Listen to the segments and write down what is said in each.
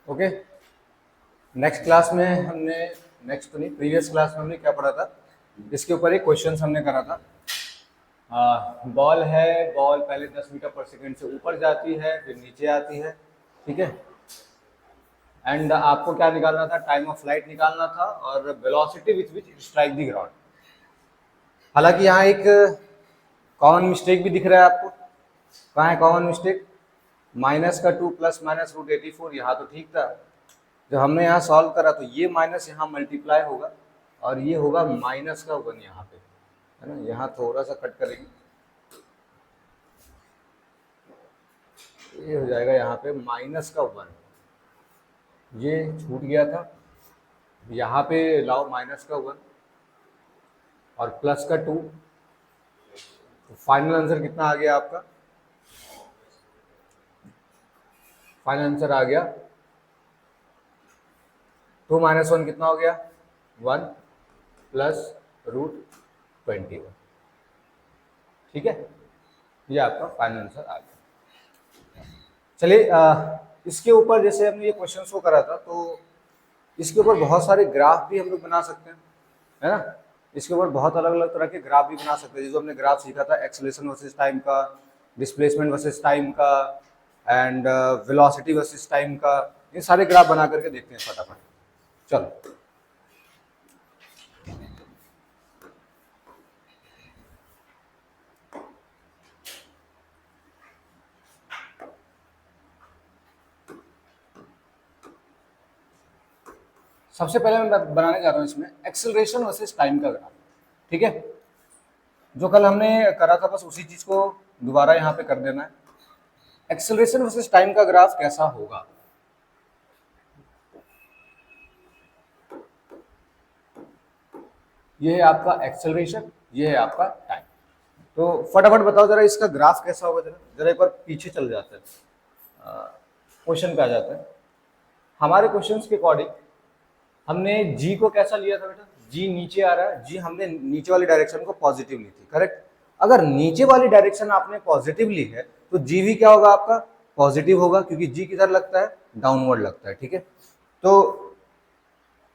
Okay. Next class में हमने, next तो नहीं, प्रीवियस क्लास में हमने क्या पढ़ा था, इसके ऊपर एक क्वेश्चन हमने करा था। बॉल है, बॉल पहले 10 मीटर पर सेकंड से ऊपर जाती है, फिर नीचे आती है, ठीक है। एंड आपको क्या निकालना था, टाइम ऑफ फ्लाइट निकालना था और velocity with which strike the ground. हालांकि यहाँ एक कॉमन मिस्टेक भी दिख रहा है आपको। कहाँ है कॉमन मिस्टेक? -2 प्लस माइनस √84, यहाँ तो ठीक था। जब हमने यहाँ सॉल्व करा तो ये माइनस यहाँ मल्टीप्लाई होगा और ये होगा -1 यहाँ पे, है ना। यहाँ थोड़ा सा कट करेंगे, ये हो जाएगा यहाँ पे -1, ये छूट गया था। यहाँ पे लाओ -1 और +2, तो फाइनल आंसर कितना आ गया आपका? फाइनल आंसर आ गया 2 - 1 कितना हो गया? 1 + √21, ठीक है। ये आपका फाइनल आंसर आ गया। चलिए, इसके ऊपर जैसे हमने ये क्वेश्चन को करा था, तो इसके ऊपर बहुत सारे ग्राफ भी हम लोग बना सकते हैं, है ना। इसके ऊपर बहुत अलग अलग तरह के ग्राफ भी बना सकते हैं। जो हमने ग्राफ सीखा था एक्सेलरेशन वर्सेस टाइम का, डिस्प्लेसमेंट वर्सेस टाइम का, एंड वेलोसिटी वर्सेस टाइम का, ये सारे ग्राफ बना करके देखते हैं फटाफट। चलो, सबसे पहले मैं बनाने जा रहा हूँ इसमें एक्सेलरेशन वर्सेस टाइम का ग्राफ, ठीक है। जो कल हमने करा था बस उसी चीज को दोबारा यहाँ पे कर देना है। एक्सेलरेशन वर्सेस टाइम का ग्राफ कैसा होगा? ये है आपका एक्सेलरेशन, ये है आपका टाइम। तो फटाफट बताओ जरा इसका ग्राफ कैसा होगा। जरा जरा एक बार पीछे चल जाते हैं, क्वेश्चन पे आ जाते हैं। हमारे क्वेश्चंस के अकॉर्डिंग हमने जी को कैसा लिया था बेटा? जी नीचे आ रहा है, जी हमने नीचे वाली डायरेक्शन को पॉजिटिव ली थी, करेक्ट। अगर नीचे वाली डायरेक्शन आपने पॉजिटिव ली है तो जी भी क्या होगा आपका? पॉजिटिव होगा, क्योंकि जी किधर लगता है? डाउनवर्ड लगता है, ठीक है। तो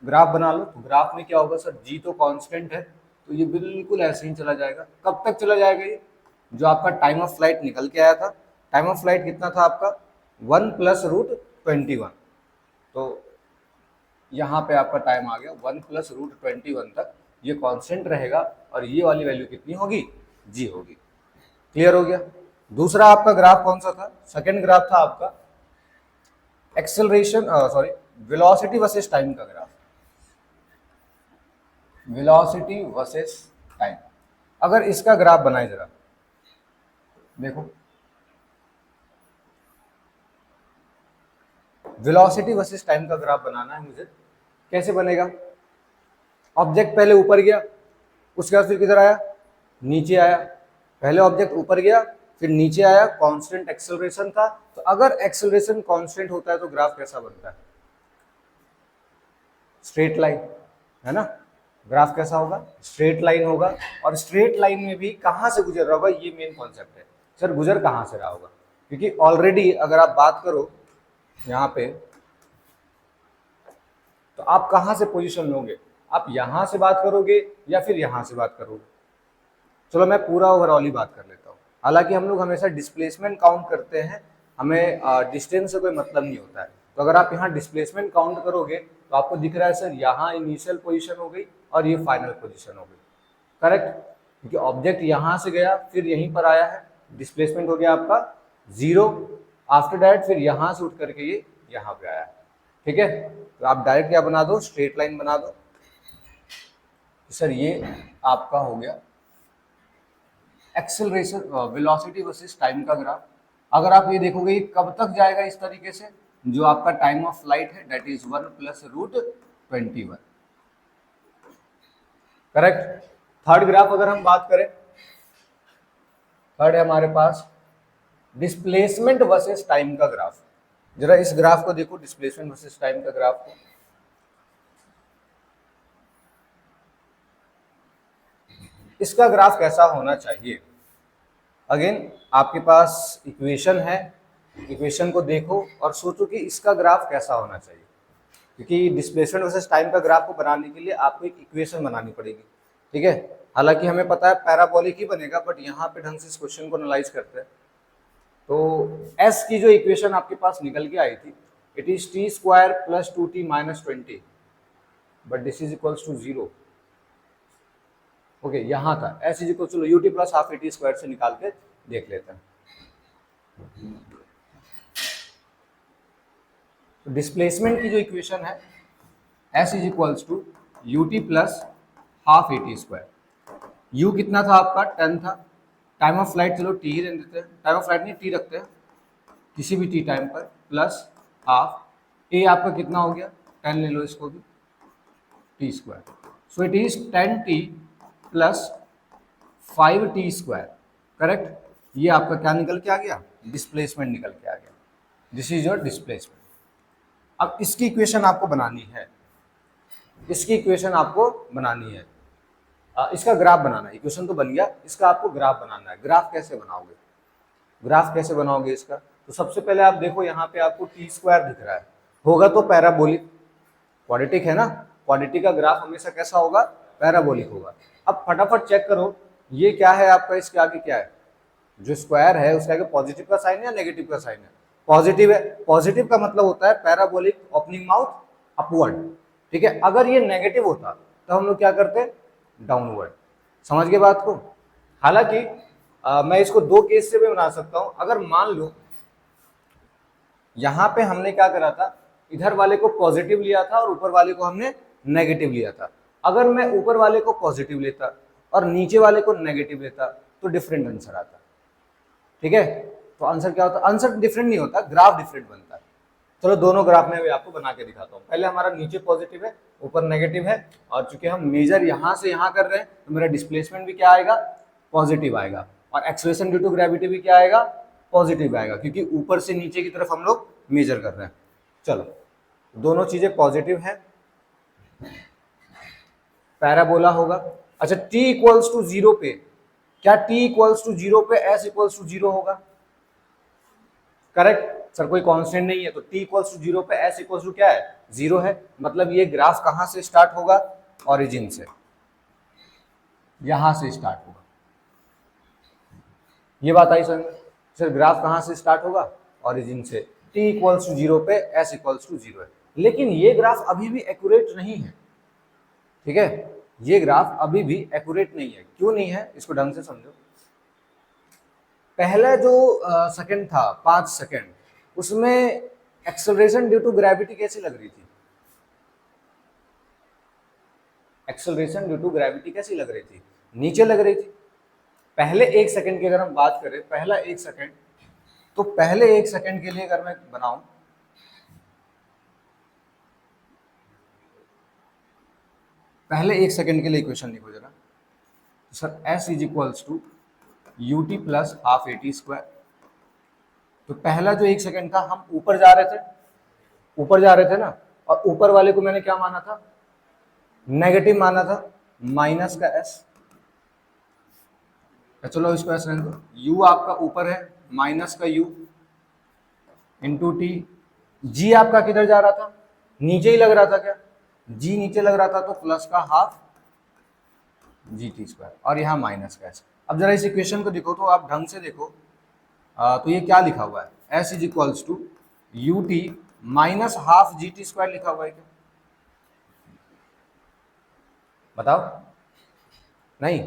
ग्राफ बना लो। तो ग्राफ में क्या होगा सर? जी तो कांस्टेंट है, तो ये बिल्कुल ऐसे ही चला जाएगा। कब तक चला जाएगा ये? जो आपका टाइम ऑफ फ्लाइट निकल के आया था, टाइम ऑफ फ्लाइट कितना था आपका? 1 + √21। तो यहाँ पे आपका टाइम आ गया 1 + √21 तक, ये कांस्टेंट रहेगा और ये वाली वैल्यू कितनी होगी? जी होगी। क्लियर हो गया। दूसरा आपका ग्राफ कौन सा था? सेकंड ग्राफ था आपका acceleration, sorry, velocity versus time का ग्राफ। वेलोसिटी वर्सेस टाइम, अगर इसका ग्राफ बनाए जरा, देखो वेलोसिटी वर्सेस टाइम का ग्राफ बनाना है मुझे। कैसे बनेगा? ऑब्जेक्ट पहले ऊपर गया, उसके बाद फिर किधर आया? नीचे आया। पहले ऑब्जेक्ट ऊपर गया, फिर नीचे आया, कांस्टेंट एक्सेलरेशन था। तो अगर एक्सेलरेशन कांस्टेंट होता है तो ग्राफ कैसा बनता है? स्ट्रेट लाइन, है ना। ग्राफ कैसा होगा? स्ट्रेट लाइन होगा। और स्ट्रेट लाइन में भी कहां से गुजर रहा होगा, ये मेन कॉन्सेप्ट है। सर गुजर कहां से रहा होगा? क्योंकि ऑलरेडी अगर आप बात करो यहाँ पे, तो आप कहां से पोजीशन लोगे? आप यहां से बात करोगे या फिर यहां से बात करोगे? चलो मैं पूरा ओवरऑल ही बात कर लेता हूँ। हालांकि हम लोग हमेशा डिस्प्लेसमेंट काउंट करते हैं, हमें डिस्टेंस से कोई मतलब नहीं होता है। तो अगर आप यहाँ डिस्प्लेसमेंट काउंट करोगे तो आपको दिख रहा है सर यहाँ इनिशियल पोजीशन हो गई और ये फाइनल पोजीशन हो गई, करेक्ट। क्योंकि ऑब्जेक्ट यहाँ से गया फिर यहीं पर आया है, डिस्प्लेसमेंट हो गया आपका 0। आफ्टर दैट फिर यहाँ से उठ करके ये यहाँ पे आया, ठीक है। तो आप डायरेक्ट क्या बना दो? स्ट्रेट लाइन बना दो। सर ये आपका हो गया एक्सेलरेशन, वेलोसिटी वर्सेस टाइम का ग्राफ। अगर आप ये देखोगे ये कब तक जाएगा इस तरीके से? जो आपका टाइम ऑफ फ्लाइट है that is 1 + √21, correct. Third graph अगर हम बात करें, थर्ड है हमारे पास डिस्प्लेसमेंट वर्सेस टाइम का ग्राफ। जरा इस ग्राफ को देखो, डिस्प्लेसमेंट वर्सेस टाइम का ग्राफ को। इसका ग्राफ कैसा होना चाहिए? अगेन आपके पास इक्वेशन है इक्वेशन को देखो और सोचो कि इसका ग्राफ कैसा होना चाहिए, क्योंकि डिस्प्लेसमेंट वर्सेस टाइम का ग्राफ को बनाने के लिए आपको एक इक्वेशन बनानी पड़ेगी, ठीक है। हालांकि हमें पता है पैराबोलिक ही बनेगा, बट यहाँ पे ढंग से इस क्वेश्चन को एनालाइज करते हैं। तो एस की जो इक्वेशन आपके पास निकल के आई थी, it is t square plus 2t minus 20, but this is equals to 0। Okay, यहाँ था s is equal to ut plus half at square से निकाल के देख लेते हैं। तो डिस्प्लेसमेंट की जो इक्वेशन है s is equals to ut plus half at square. U कितना था आपका 10 था, टाइम ऑफ फ्लाइट चलो टी ही रहने देते हैं, टाइम ऑफ फ्लाइट नहीं टी रखते हैं किसी भी टी टाइम पर, प्लस हाफ ए आपका कितना हो गया 10 ले लो इसको भी, t square. So it is 10t plus 5t square, correct. ये आपका क्या निकल के आ गया, डिस्प्लेसमेंट निकल के आ गया। This is your displacement. अब इसकी इक्वेशन आपको बनानी है, इसकी इक्वेशन आपको बनानी है, इसका ग्राफ बनाना है। इक्वेशन तो बन गया, इसका आपको ग्राफ बनाना है। ग्राफ कैसे बनाओगे, ग्राफ कैसे बनाओगे इसका? तो सबसे पहले आप देखो यहाँ पे आपको टी स्क्वायर दिख रहा है, होगा तो पैराबोलिक, क्वाड्रेटिक है ना, क्वाड्रेटिक का ग्राफ हमेशा कैसा होगा, पैराबोलिक होगा। अब फटाफट चेक करो ये क्या है आपका, इसके आगे क्या है, जो स्क्वायर है उसके आगे पॉजिटिव का साइन है या नेगेटिव का साइन है, पॉजिटिव है। पॉजिटिव का मतलब होता है पैराबोलिक ओपनिंग माउथ अपवर्ड, ठीक है। अगर ये नेगेटिव होता तो हम लोग क्या करते, डाउनवर्ड। समझ गए बात को? हालांकि मैं इसको दो केस से भी बना सकता हूं। अगर मान लो यहां पे हमने क्या करा था, इधर वाले को पॉजिटिव लिया था और ऊपर वाले को हमने नेगेटिव लिया था। अगर मैं ऊपर वाले को पॉजिटिव लेता और नीचे वाले को नेगेटिव लेता तो डिफरेंट आंसर आता, ठीक है। तो आंसर क्या होता, आंसर डिफरेंट नहीं होता, ग्राफ डिफरेंट बनता है। चलो दोनों ग्राफ में भी आपको बना के दिखाता हूँ। पहले हमारा नीचे पॉजिटिव है ऊपर नेगेटिव है, और चूंकि हम मेजर यहाँ से यहाँ कर रहे हैं तो मेरा डिस्प्लेसमेंट भी क्या आएगा, पॉजिटिव आएगा, और एक्सेलरेशन ड्यू टू ग्रेविटी भी क्या आएगा, पॉजिटिव आएगा, क्योंकि ऊपर से नीचे की तरफ हम लोग मेजर कर रहे हैं। चलो दोनों चीजें पॉजिटिव है, पैराबोला होगा। अच्छा t इक्वल्स टू 0 पे, क्या t इक्वल्स टू 0 पे s इक्वल्स टू 0 होगा, करेक्ट। सर कोई कांस्टेंट नहीं है, तो t इक्वल्स टू 0 पे s इक्वल्स टू क्या है, 0 है। मतलब ये ग्राफ कहां से स्टार्ट होगा, ओरिजिन से, यहां से स्टार्ट होगा। ये बात आई समझ में? सर ग्राफ कहां से स्टार्ट होगा, ओरिजिन से। t इक्वल्स टू 0 पे s इक्वल्स टू 0 है। लेकिन ये ग्राफ अभी भी एक्यूरेट नहीं है, ठीक है। ये ग्राफ अभी भी एक्यूरेट नहीं है। क्यों नहीं है, इसको ढंग से समझो। पहला जो सेकंड था 5 सेकंड, उसमें एक्सेलरेशन ड्यू टू ग्रेविटी कैसी लग रही थी, एक्सेलरेशन ड्यू टू ग्रेविटी कैसी लग रही थी, नीचे लग रही थी। पहले 1 सेकंड की अगर हम बात करें, पहला 1 सेकंड, तो पहले 1 सेकंड के लिए अगर मैं बनाऊं, पहले 1 सेकंड के लिए इक्वेशन लिखो जरा। Sir s is equals to ut plus half at square. तो पहला जो 1 सेकंड था हम ऊपर जा रहे थे, ऊपर जा रहे थे ना, और ऊपर वाले को मैंने क्या माना था, नेगेटिव माना था, माइनस का s। चलो इसको ऐसे रहने दो, u आपका ऊपर है, माइनस का u इंटू टी। जी आपका किधर जा रहा था, नीचे ही लग रहा था क्या, जी नीचे लग रहा था, तो प्लस का हाफ जी टी स्क्वायर, और यहाँ माइनस का s। अब जरा इस इक्वेशन को देखो, तो आप ढंग से देखो, तो ये क्या लिखा हुआ है, s is equals to u t minus half g t square लिखा हुआ है क्या, बताओ। नहीं,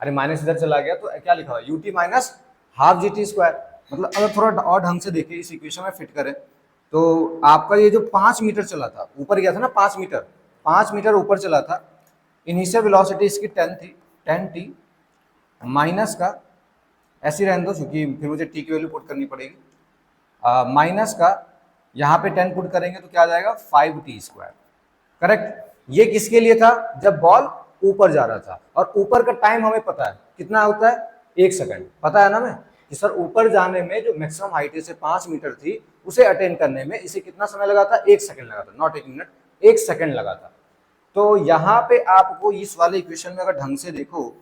अरे माइनस इधर चला गया, तो क्या लिखा हुआ है, you t minus half g t square. मतलब अगर थोड़ा और ढंग से देखिए, इस इक्वेशन में फिट करें, तो आपका ये जो 5 मीटर चला था, ऊपर गया था ना 5 मीटर ऊपर चला था, इनिशियल वेलोसिटी इसकी 10 थी, 10t माइनस का, ऐसी रहने दो क्योंकि फिर मुझे t की वैल्यू पुट करनी पड़ेगी, माइनस का यहाँ पे 10 पुट करेंगे तो क्या आ जाएगा 5t स्क्वायर, करेक्ट। ये किसके लिए था, जब बॉल ऊपर जा रहा था, और ऊपर का टाइम हमें पता है कितना होता है, 1 सेकंड, पता है ना मैं कि सर ऊपर जाने में जो मैक्सिमम हाइट से 5 मीटर थी, उसे अटेन करने में इसे कितना समय लगा था, 1 सेकंड लगा था, नॉट 1 मिनट, 1 सेकंड लगा था। तो यहाँ पे आपको इस वाले इक्वेशन में अगर ढंग से देखो,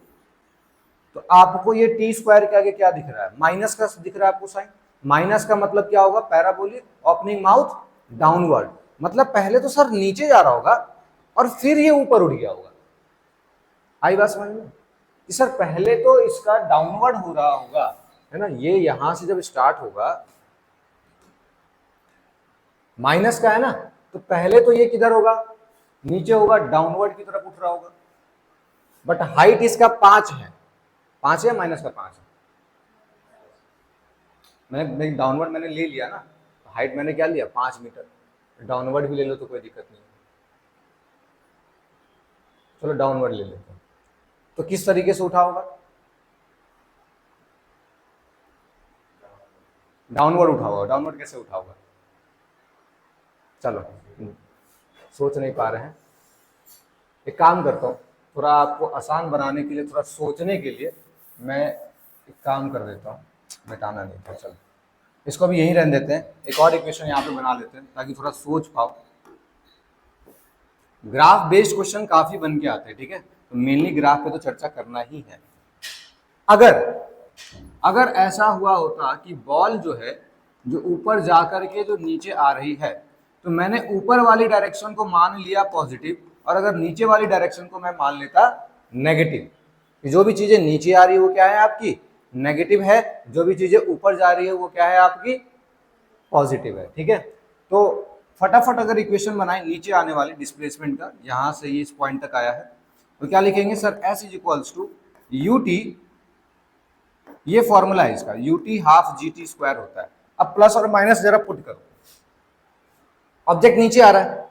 तो आपको ये टी स्क्वायर के आगे क्या दिख रहा है, माइनस का दिख रहा है आपको साइन, माइनस का मतलब क्या होगा, पैराबोलिक ओपनिंग माउथ डाउनवर्ड, मतलब पहले तो सर नीचे जा रहा होगा और फिर ये ऊपर उठ गया होगा। आई बात समझ में कि सर पहले तो इसका डाउनवर्ड हो रहा होगा, है ना, ये यहां से जब स्टार्ट होगा, माइनस का है ना, तो पहले तो ये किधर होगा, नीचे होगा, डाउनवर्ड की तरफ उठ रहा होगा। बट हाइट इसका 5 है, 5 है, माइनस का 5 है। मैंने डाउनवर्ड मैंने ले लिया ना, तो हाइट मैंने क्या लिया, 5 मीटर। डाउनवर्ड भी ले लो तो कोई दिक्कत नहीं है, चलो डाउनवर्ड ले लेते हैं। तो किस तरीके से उठा होगा, डाउनवर्ड उठा होगा। डाउनवर्ड कैसे उठा होगा, चलो सोच नहीं पा रहे हैं, एक काम करता हूँ, थोड़ा आपको आसान बनाने के लिए, थोड़ा सोचने के लिए मैं एक काम कर देता हूँ, मिटाना नहीं था, चलो इसको भी यहीं रहने देते हैं, एक और इक्वेशन यहाँ पे बना लेते हैं ताकि थोड़ा सोच पाओ। ग्राफ बेस्ड क्वेश्चन काफी बन के आते हैं, ठीक है, तो मेनली ग्राफ पे तो चर्चा करना ही है। अगर अगर ऐसा हुआ होता कि बॉल जो है, जो ऊपर जाकर के जो नीचे आ रही है, तो मैंने ऊपर वाली डायरेक्शन को मान लिया पॉजिटिव, और अगर नीचे वाली डायरेक्शन को मैं मान लेता नेगेटिव। जो भी चीजें नीचे आ रही है वो क्या है आपकी, नेगेटिव है, जो भी चीजें ऊपर जा रही है वो क्या है आपकी, पॉजिटिव है, ठीक है। तो फटाफट अगर इक्वेशन बनाए नीचे आने वाली डिस्प्लेसमेंट का, यहां से ये इस पॉइंट तक आया है, तो क्या लिखेंगे sir, s is equals to u t, ये फॉर्मूला है इसका, u t half g t square होता है। अब प्लस और माइनस जरा पुट करो, ऑब्जेक्ट नीचे आ रहा है,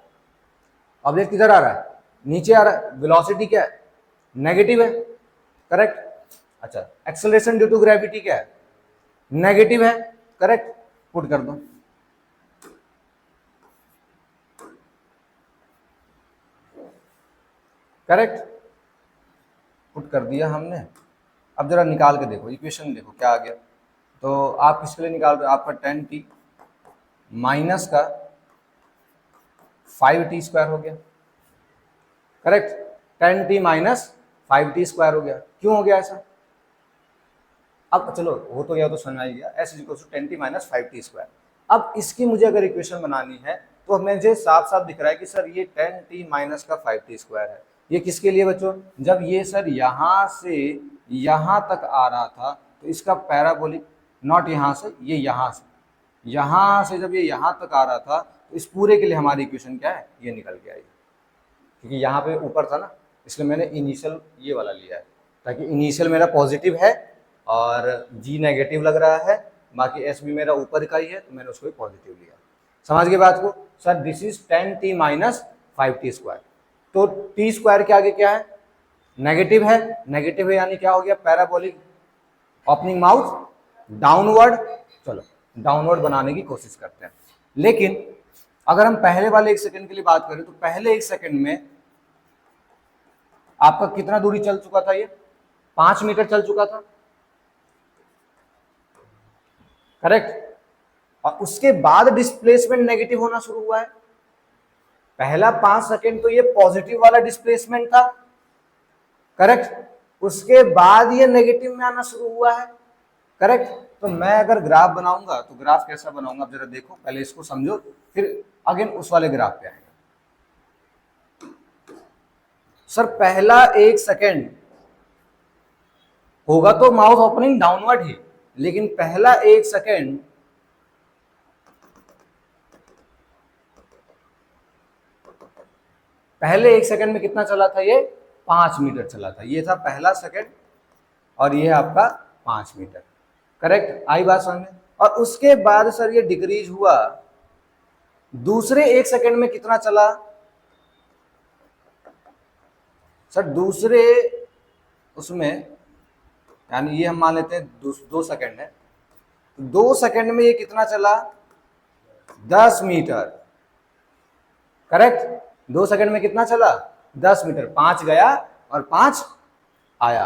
ऑब्जेक्ट किधर आ रहा है, नीचे आ रहा है, वेलोसिटी क्या है, नेगेटिव है, करेक्ट। अच्छा, एक्सेलरेशन ड्यू टू ग्रेविटी क्या है, नेगेटिव है, करेक्ट, पुट कर दो। करेक्ट, पुट कर दिया हमने। अब जरा निकाल के देखो, इक्वेशन देखो क्या आ गया। तो आप किसके लिए निकाल रहे हो, आपका 10t माइनस का 5t स्क्वायर हो गया, correct, 10t minus 5t square हो गया। क्यों हो गया ऐसा, अब चलो हो तो गया, तो समझ आ गया, s is equal to 10t minus 5t square. अब इसकी मुझे अगर इक्वेशन बनानी है तो मुझे साफ साफ दिख रहा है कि सर ये 10t माइनस का 5t स्क्वायर है। ये किसके लिए बच्चों, जब ये सर यहाँ से यहाँ तक आ रहा था तो इसका पैराबोलिक, नॉट यहाँ से, ये यहाँ से जब ये यहाँ तक आ रहा था तो इस पूरे के लिए हमारी इक्वेशन क्या है, ये निकल के आई, क्योंकि यहाँ पे ऊपर था ना, इसलिए मैंने इनिशियल ये वाला लिया है, ताकि इनिशियल मेरा पॉजिटिव है और जी नेगेटिव लग रहा है, बाकी एस भी मेरा ऊपर का ही है, तो मैंने उसको भी पॉजिटिव लिया। समझ गए बात को, sir this is 10t minus 5t square. तो t स्क्वायर के आगे क्या है, नेगेटिव है, नेगेटिव है यानी क्या हो गया, पैराबोलिक ओपनिंग माउथ डाउनवर्ड। चलो डाउनवर्ड बनाने की कोशिश करते हैं, लेकिन अगर हम पहले वाले 1 सेकंड के लिए बात करें तो पहले 1 सेकंड में आपका कितना दूरी चल चुका था, ये 5 मीटर चल चुका था, करेक्ट। और उसके बाद डिस्प्लेसमेंट नेगेटिव होना शुरू हुआ है। पहला 5 सेकंड तो ये पॉजिटिव वाला डिस्प्लेसमेंट था, करेक्ट, उसके बाद ये नेगेटिव में आना शुरू हुआ है, करेक्ट। तो मैं अगर ग्राफ बनाऊंगा तो ग्राफ कैसा बनाऊंगा, आप जरा देखो, पहले इसको समझो, फिर अगेन उस वाले ग्राफ पे आएंगे। सर पहला 1 सेकंड होगा तो माउथ ओपनिंग डाउनवर्ड ही, लेकिन पहला 1 सेकंड पहले 1 सेकंड में कितना चला था, ये 5 मीटर चला था, ये था पहला सेकंड, और ये आपका 5 मीटर, करेक्ट। आई बात समझ में। और उसके बाद सर ये डिक्रीज हुआ, दूसरे 1 सेकंड में कितना चला, सर दूसरे उसमें, यानी ये हम मान लेते हैं 2 सेकंड है, 2 सेकंड में ये कितना चला, 10 मीटर, करेक्ट। 2 सेकंड में कितना चला, 10 मीटर, 5 गया और 5 आया,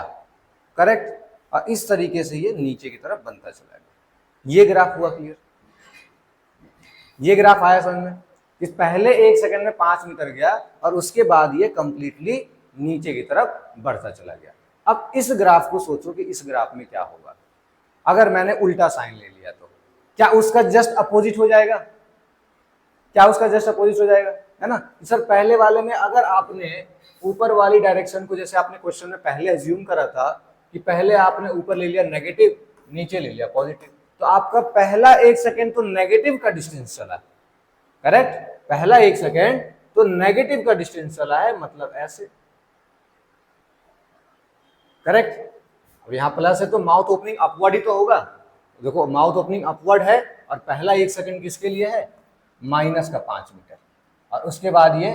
करेक्ट। और इस तरीके से ये नीचे की तरफ बनता चला गया। ये ग्राफ हुआ क्लियर, ये ग्राफ आया समझ में, कि पहले 1 सेकंड में 5 मीटर गया और उसके बाद ये कंप्लीटली नीचे की तरफ बढ़ता चला गया। अब इस ग्राफ को सोचो कि इस ग्राफ में क्या होगा अगर मैंने उल्टा साइन ले लिया तो, क्या उसका जस्ट अपोजिट हो जाएगा? क्या उसका जस्ट अपोजिट हो जाएगा, है ना? सर पहले वाले में अगर आपने ऊपर वाली डायरेक्शन को, जैसे आपने क्वेश्चन में पहले अज्यूम करा था कि पहले आपने ऊपर ले लिया नेगेटिव, नीचे ले लिया पॉजिटिव, तो आपका पहला 1 सेकेंड तो नेगेटिव का डिस्टेंस चला, करेक्ट? पहला 1 सेकेंड तो नेगेटिव का डिस्टेंस चला है, मतलब ऐसे, करेक्ट? अब यहां प्लस है तो माउथ ओपनिंग अपवर्ड ही तो होगा। देखो माउथ ओपनिंग अपवर्ड है और पहला 1 सेकेंड किसके लिए है? माइनस का 5 मीटर, और उसके बाद ये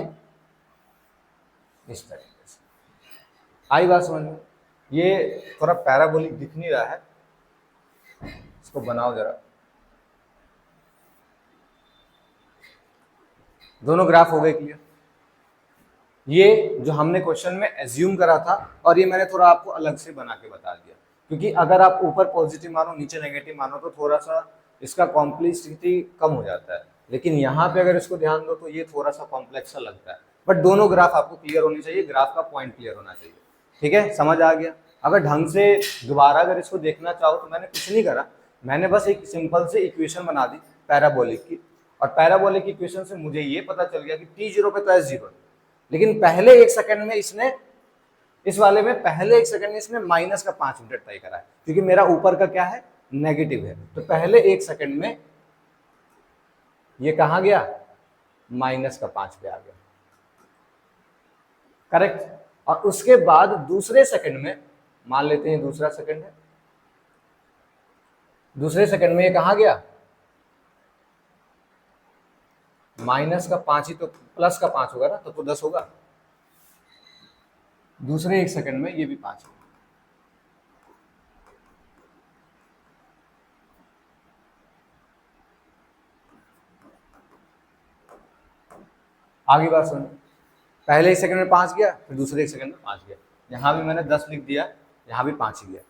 इस तरीके से। आई बात समझ में? ये थोड़ा पैराबोलिक दिख नहीं रहा है, इसको बनाओ जरा। दोनों ग्राफ हो गए क्लियर? ये जो हमने क्वेश्चन में एज्यूम करा था, और ये मैंने थोड़ा आपको अलग से बना के बता दिया, क्योंकि अगर आप ऊपर पॉजिटिव मानो नीचे नेगेटिव मानो तो थोड़ा सा इसका कॉम्प्लेक्सिटी कम हो जाता है, लेकिन यहाँ पे अगर इसको ध्यान दो तो ये थोड़ा सा कॉम्प्लेक्स सा लगता है। बट दोनों ग्राफ आपको क्लियर होनी चाहिए, ग्राफ का पॉइंट क्लियर होना चाहिए, ठीक है? समझ आ गया? अगर ढंग से दोबारा अगर इसको देखना चाहो तो मैंने कुछ नहीं करा, मैंने बस एक सिंपल से इक्वेशन बना दी पैराबोलिक की, और पैराबोलिक इक्वेशन से मुझे ये पता चल गया कि t0 पे तो s0 है, लेकिन पहले 1 सेकंड में इसने, इस वाले में पहले 1 सेकंड में इसने माइनस का 5 मीटर तय करा है, क्योंकि मेरा ऊपर का क्या है? नेगेटिव है, तो पहले 1 सेकंड में ये कहां गया? माइनस का 5 पे आ गया, करेक्ट? और उसके बाद दूसरे सेकंड में, मान लेते हैं दूसरा सेकंड है, दूसरे सेकंड में ये कहां गया? माइनस का 5 ही तो प्लस का 5 होगा ना, तो 10 होगा। दूसरे 1 सेकंड में ये भी 5 होगा। आगे बात सुन, पहले 1 सेकंड में 5 गया, फिर दूसरे 1 सेकंड में 5 गया, यहां भी मैंने 10 लिख दिया, यहां भी 5 ही गया,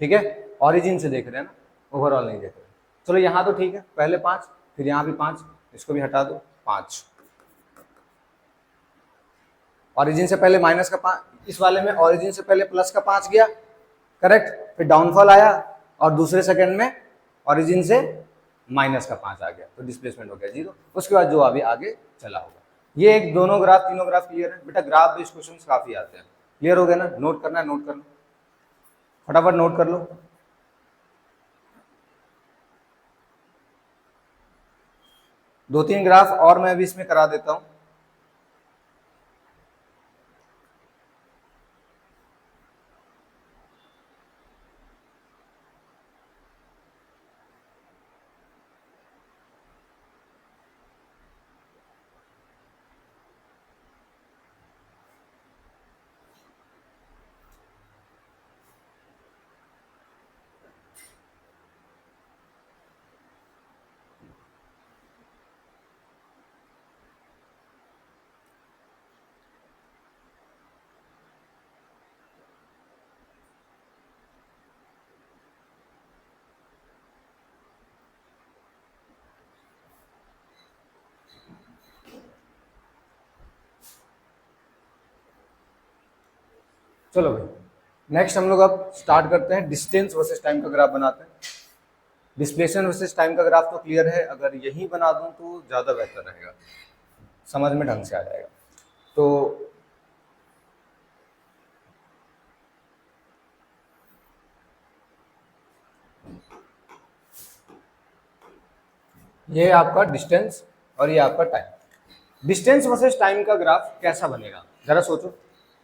ठीक है? ओरिजिन से देख रहे हैं ना, ओवरऑल नहीं देख रहे। चलो यहां तो ठीक है, पहले 5, फिर यहां भी 5, इसको भी हटा दो, 5। ओरिजिन से पहले माइनस का 5, इस वाले में ओरिजिन से पहले प्लस का 5 गया, करेक्ट? फिर डाउनफॉल आया और दूसरे सेकंड में ओरिजिन से माइनस का 5 आ गया, तो डिस्प्लेसमेंट हो गया 0। उसके बाद जो अभी आगे चला होगा। ये एक दोनों ग्राफ, तीनों ग्राफ क्लियर है बेटा? ग्राफ बेस्ड क्वेश्चन काफी आते हैं, क्लियर हो गया ना? नोट करना है, नोट कर लो, फटाफट नोट कर लो। दो तीन ग्राफ और मैं भी इसमें करा देता हूं। चलो भाई, नेक्स्ट हम लोग अब स्टार्ट करते हैं, डिस्टेंस वर्सेस टाइम का ग्राफ बनाते हैं। डिस्प्लेसमेंट वर्सेस टाइम का ग्राफ तो क्लियर है, अगर यही बना दूं तो ज़्यादा बेहतर रहेगा, समझ में ढंग से आ जाएगा। तो ये आपका डिस्टेंस और ये आपका टाइम। डिस्टेंस वर्सेस टाइम का ग्राफ कैसा बनेगा जरा सोचो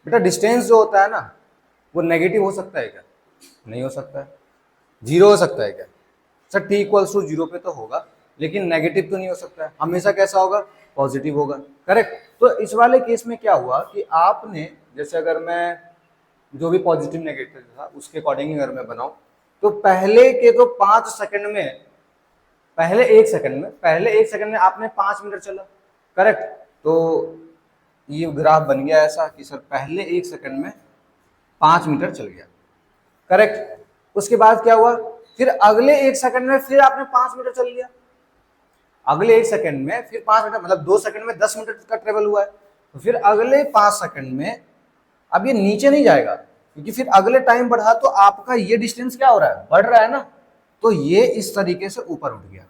बेटा। डिस्टेंस जो होता है ना वो नेगेटिव हो सकता है क्या? नहीं हो सकता है। जीरो हो सकता है क्या? सर t इक्वल्स टू 0 पे तो होगा, लेकिन नेगेटिव तो नहीं हो सकता है, हमेशा कैसा होगा? पॉजिटिव होगा, करेक्ट? तो इस वाले केस में क्या हुआ कि आपने, जैसे अगर मैं जो भी पॉजिटिव नेगेटिव था उसके अकॉर्डिंग अगर मैं बनाऊं, तो पहले के तो 5 सेकंड में, पहले 1 सेकंड में आपने 5 मीटर चला, करेक्ट? तो ये ग्राफ बन गया ऐसा कि सर पहले 1 सेकंड में 5 मीटर चल गया, करेक्ट? उसके बाद क्या हुआ? फिर अगले 1 सेकंड में फिर आपने 5 मीटर चल लिया, अगले 1 सेकंड में फिर 5 मीटर, मतलब 2 सेकंड में 10 मीटर का ट्रेवल हुआ है। तो फिर अगले 5 सेकंड में अब ये नीचे नहीं जाएगा, क्योंकि फिर अगले टाइम बढ़ा तो आपका ये डिस्टेंस क्या हो रहा है? बढ़ रहा है ना, तो ये इस तरीके से ऊपर उठ गया,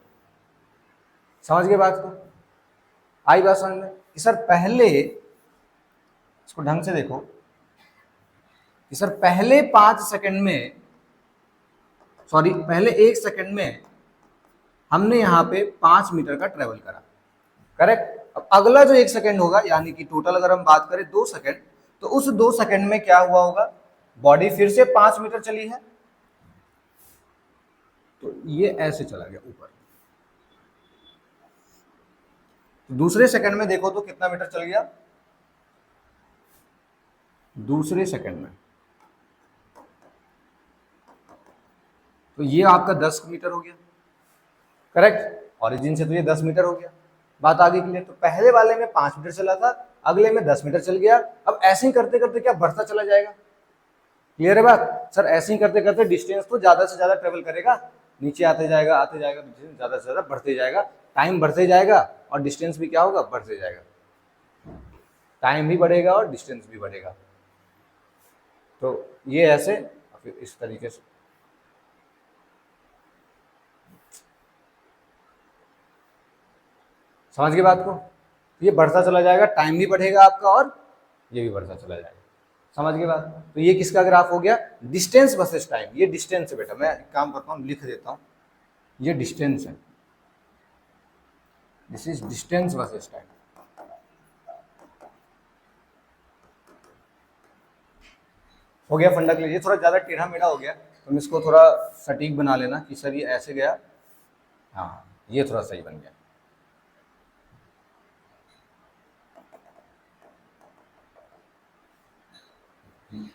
समझ गए बात को? आई बात समझ में कि सर पहले, इसको ढंग से देखो कि सर पहले 5 सेकंड में, सॉरी पहले 1 सेकंड में हमने यहाँ पे 5 मीटर का ट्रेवल करा, करेक्ट। अब अगला जो 1 सेकंड होगा, यानी कि टोटल अगर हम बात करें 2 सेकंड, तो उस 2 सेकंड में क्या हुआ होगा, बॉडी फिर से 5 मीटर चली है, तो ये ऐसे चला गया ऊपर। दूसरे सेकंड में देखो तो कितना मीटर चल गया, दूसरे सेकंड में तो ये आपका 10 मीटर हो गया, करेक्ट। ओरिजिन से तो ये 10 मीटर हो गया। बात आगे क्लियर? तो पहले वाले में 5 मीटर चला था, अगले में 10 मीटर चल गया। अब ऐसे ही करते करते क्या बढ़ता चला जाएगा? क्लियर है बात? सर ऐसे ही करते करते डिस्टेंस तो ज्यादा से ज्यादा ट्रेवल करेगा, नीचे आते जाएगा डिस्टेंस ज्यादा से ज्यादा बढ़ते जाएगा, टाइम बढ़ते जाएगा और डिस्टेंस भी क्या होगा, बढ़ते जाएगा। टाइम भी बढ़ेगा और डिस्टेंस भी बढ़ेगा। तो ये ऐसे फिर इस तरीके से समझ गए बात को? ये बढ़ता चला जाएगा, टाइम भी बढ़ेगा आपका और ये भी बढ़ता चला जाएगा। समझ गए बात? तो ये किसका ग्राफ हो गया, डिस्टेंस वर्सेस टाइम। ये डिस्टेंस है बेटा, मैं एक काम करता हूँ लिख देता हूँ, ये डिस्टेंस है, this is distance versus time. हो गया फंडा क्लियर? ये थोड़ा ज्यादा टेढ़ा मेढ़ा हो गया, तुम इसको थोड़ा सटीक बना लेना कि सर ये ऐसे गया, हाँ ये थोड़ा सही बन गया।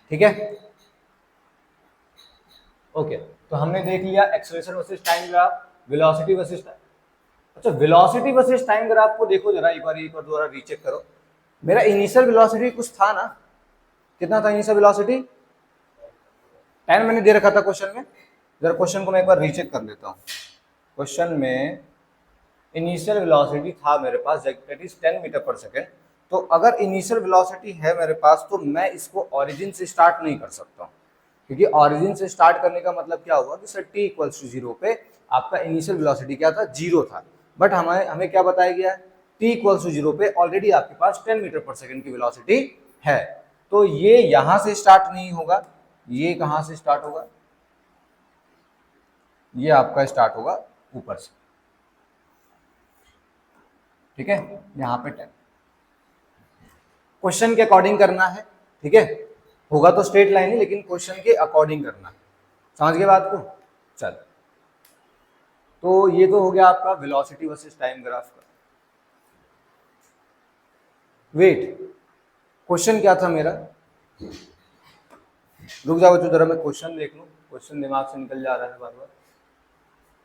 ठीक है, ओके। तो हमने देख लिया acceleration versus time graph, velocity versus time. अच्छा, वेलोसिटी वर्सेस टाइम ग्राफ को देखो जरा एक बार दोबारा रीचेक करो। मेरा इनिशियल वेलोसिटी कुछ था ना, कितना था इनिशियल वेलोसिटी? 10 मैंने दे रखा था क्वेश्चन में। जरा क्वेश्चन को मैं एक बार रीचेक कर लेता हूँ। क्वेश्चन में इनिशियल वेलोसिटी था मेरे पास, दैट इज 10 मीटर पर सेकेंड। तो अगर इनिशियल वेलोसिटी है मेरे पास, तो मैं इसको ओरिजिन से स्टार्ट नहीं कर सकता हूँ, क्योंकि ओरिजिन से स्टार्ट करने का मतलब क्या हुआ कि सर t इक्वल्स टू 0 पे आपका इनिशियल वेलोसिटी क्या था, 0 था। बट हमें क्या बताया गया है, t इक्वल्स टू 0 पे ऑलरेडी आपके पास 10 मीटर पर सेकेंड की वेलोसिटी है। तो ये यहां से स्टार्ट नहीं होगा, ये कहां से स्टार्ट होगा, ये आपका स्टार्ट होगा ऊपर से, ठीक है, यहां पे 10। क्वेश्चन के अकॉर्डिंग करना है, ठीक है, होगा तो स्ट्रेट लाइन ही, लेकिन क्वेश्चन के अकॉर्डिंग करना है। समझ गए बात को? चल, तो ये तो हो गया आपका वेलोसिटी वर्सेस टाइम ग्राफ का। वेट, क्वेश्चन क्या था मेरा, रुक जाओ बच्चों जरा मैं क्वेश्चन देख लूं, क्वेश्चन दिमाग से निकल जा रहा है बार बार।